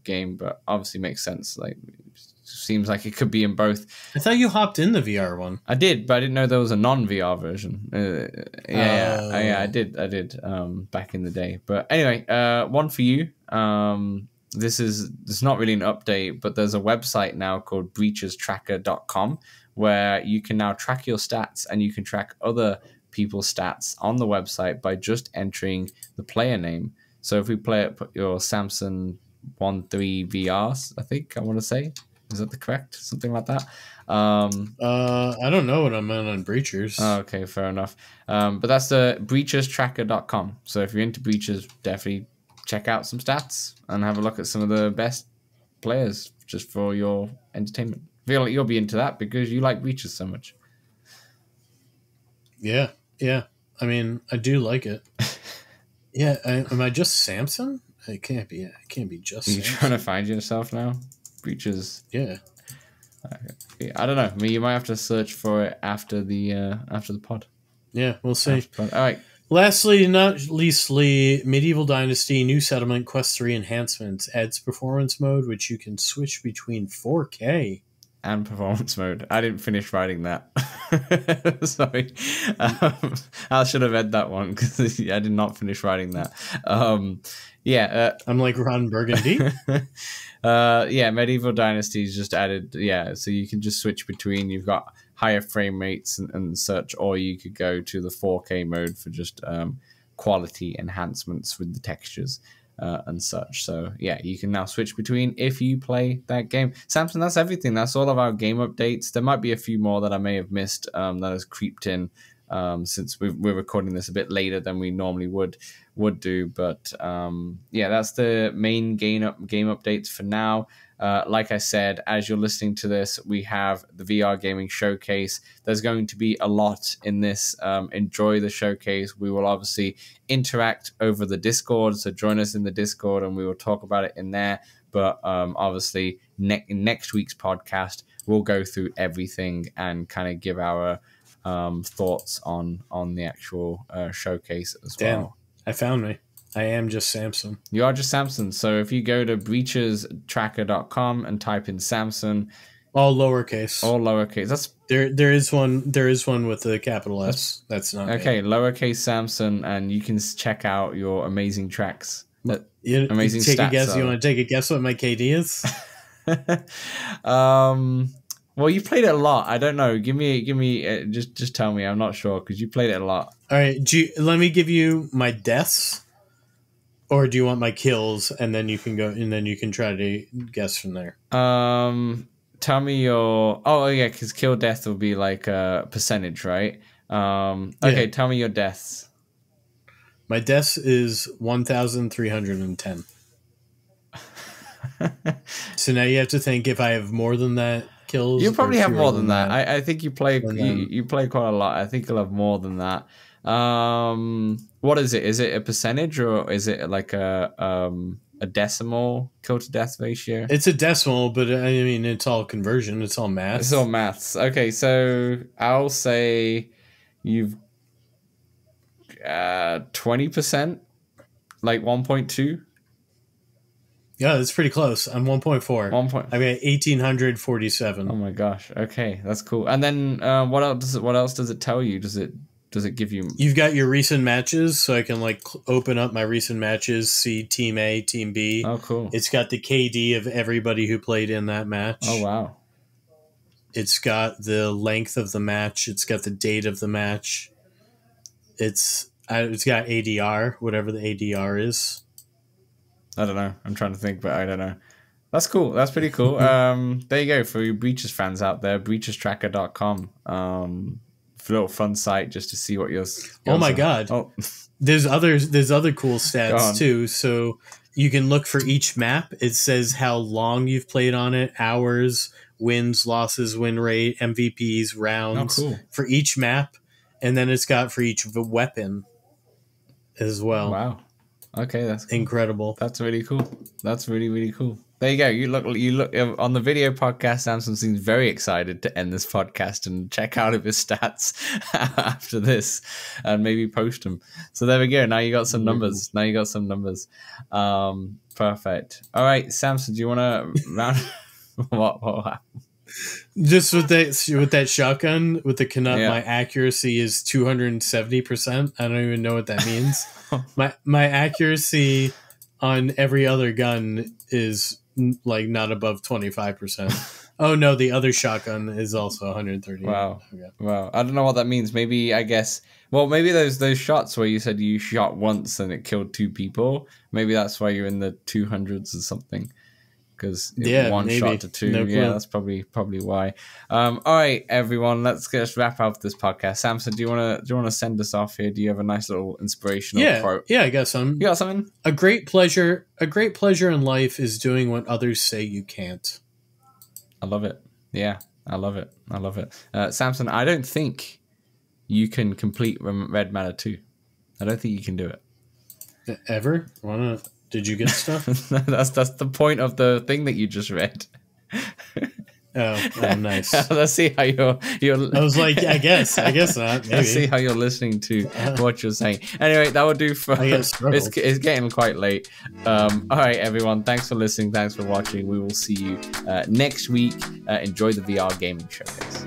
game, but obviously makes sense. Like, seems like it could be in both. I thought you hopped in the VR one. I did, but I didn't know there was a non-VR version. I did back in the day. But anyway, one for you. It's not really an update, but there's a website now called breachestracker.com where you can now track your stats and you can track other people's stats on the website by just entering the player name. So if we put your Samson 13 VR, I think I want to say. Is that the correct? Something like that. I don't know what I'm on Breachers. Oh, okay, fair enough. But that's the breachestracker.com. So if you're into breaches, definitely check out some stats and have a look at some of the best players just for your entertainment. I feel like you'll be into that because you like breaches so much. Yeah. I mean, I do like it. Yeah. Am I just Samson? It can't be. It can't be just. Are you trying to find yourself now? Breaches. Yeah. I don't know. I mean, you might have to search for it after the pod. Yeah, we'll see. All right. Lastly, not leastly, Medieval Dynasty New Settlement Quest 3 Enhancements adds performance mode, which you can switch between 4K and performance mode. I didn't finish writing that. Sorry. I should have read that one because I did not finish writing that. I'm like Ron Burgundy. Medieval Dynasties just added, so you can just switch between, you've got higher frame rates and such, or you could go to the 4K mode for just quality enhancements with the textures and such. So you can now switch between if you play that game. Samson, that's everything. That's all of our game updates. There might be a few more that I may have missed that has creeped in since we're recording this a bit later than we normally would do. But yeah, that's the main game updates for now. Like I said, as you're listening to this, we have the VR Gaming Showcase. There's going to be a lot in this. Enjoy the showcase. We will obviously interact over the Discord, so join us in the Discord and we will talk about it in there. But obviously, in next week's podcast, we'll go through everything and kind of give our thoughts on the actual showcase as well. I found me. I am just Samson. You are just Samson. So if you go to breachestracker.com and type in Samson, all lowercase. All lowercase. That's there is one with a capital S. That's not okay. it. Lowercase Samson, and you can check out your amazing tracks. Amazing stats. A guess. You want to take a guess what my KD is? Well, you played it a lot. I don't know. Give me. Just tell me. I'm not sure because you played it a lot. All right. Let me give you my deaths, or do you want my kills, and then you can go, and then you can try to guess from there. Tell me your. Oh yeah, because kill death will be like a percentage, right? Okay. Tell me your deaths. My deaths is 1,310. So now you have to think if I have more than that kills. You probably have more than that. I think you play you play quite a lot. I think you'll have more than that. What is it? Is it a percentage or is it like a decimal kill to death ratio? It's a decimal, but I mean it's all conversion. It's all math. It's all maths. Okay, so I'll say you've 20%, like 1.2. Yeah, that's pretty close. I'm 1.4. I mean 1,847. Oh my gosh. Okay, that's cool. And then what else does it tell you? Does it give you? You've got your recent matches, so I can like open up my recent matches, see Team A, Team B. Oh, cool. It's got the KD of everybody who played in that match. Oh wow. It's got the length of the match. It's got the date of the match. It's got ADR, whatever the ADR is. I don't know. I'm trying to think, but I don't know. That's cool. That's pretty cool. There you go for you Breaches fans out there. Breachestracker.com. Little fun site just to see what your oh my god. Oh. There's other cool stats too. So you can look for each map. It says how long you've played on it, hours, wins, losses, win rate, MVPs, rounds for each map, and then it's got for each weapon as well. Wow. Okay, that's cool. Incredible. That's really cool. That's really, really cool. There you go. You look on the video podcast. Samson seems very excited to end this podcast and check out of his stats after this, and maybe post them. So there we go. Now you got some numbers. Perfect. All right, Samson. Do you want to round? What happened? Just with that shotgun with the Knut, my accuracy is 270%. I don't even know what that means. my accuracy on every other gun is like not above 25%. Oh no, the other shotgun is also 130. Wow. Okay. Wow. I don't know what that means. Maybe maybe those shots where you said you shot once and it killed 2 people. Maybe that's why you're in the 200s or something. Because one maybe. Shot to 2, no that's probably why. All right, everyone, let's wrap up this podcast. Samson, do you want to send us off here? Do you have a nice little inspirational quote? Yeah, I got some. You got something? A great pleasure in life is doing what others say you can't. I love it. Yeah, I love it. Samson, I don't think you can complete Red Matter 2. I don't think you can do it. Ever? Did you get stuff? That's the point of the thing that you just read. Oh, nice. Let's see how you're. I was like, I guess not. Maybe. Let's see how you're listening to what you're saying. Anyway, that will do for. It's getting quite late. All right, everyone. Thanks for listening. Thanks for watching. We will see you next week. Enjoy the VR gaming showcase.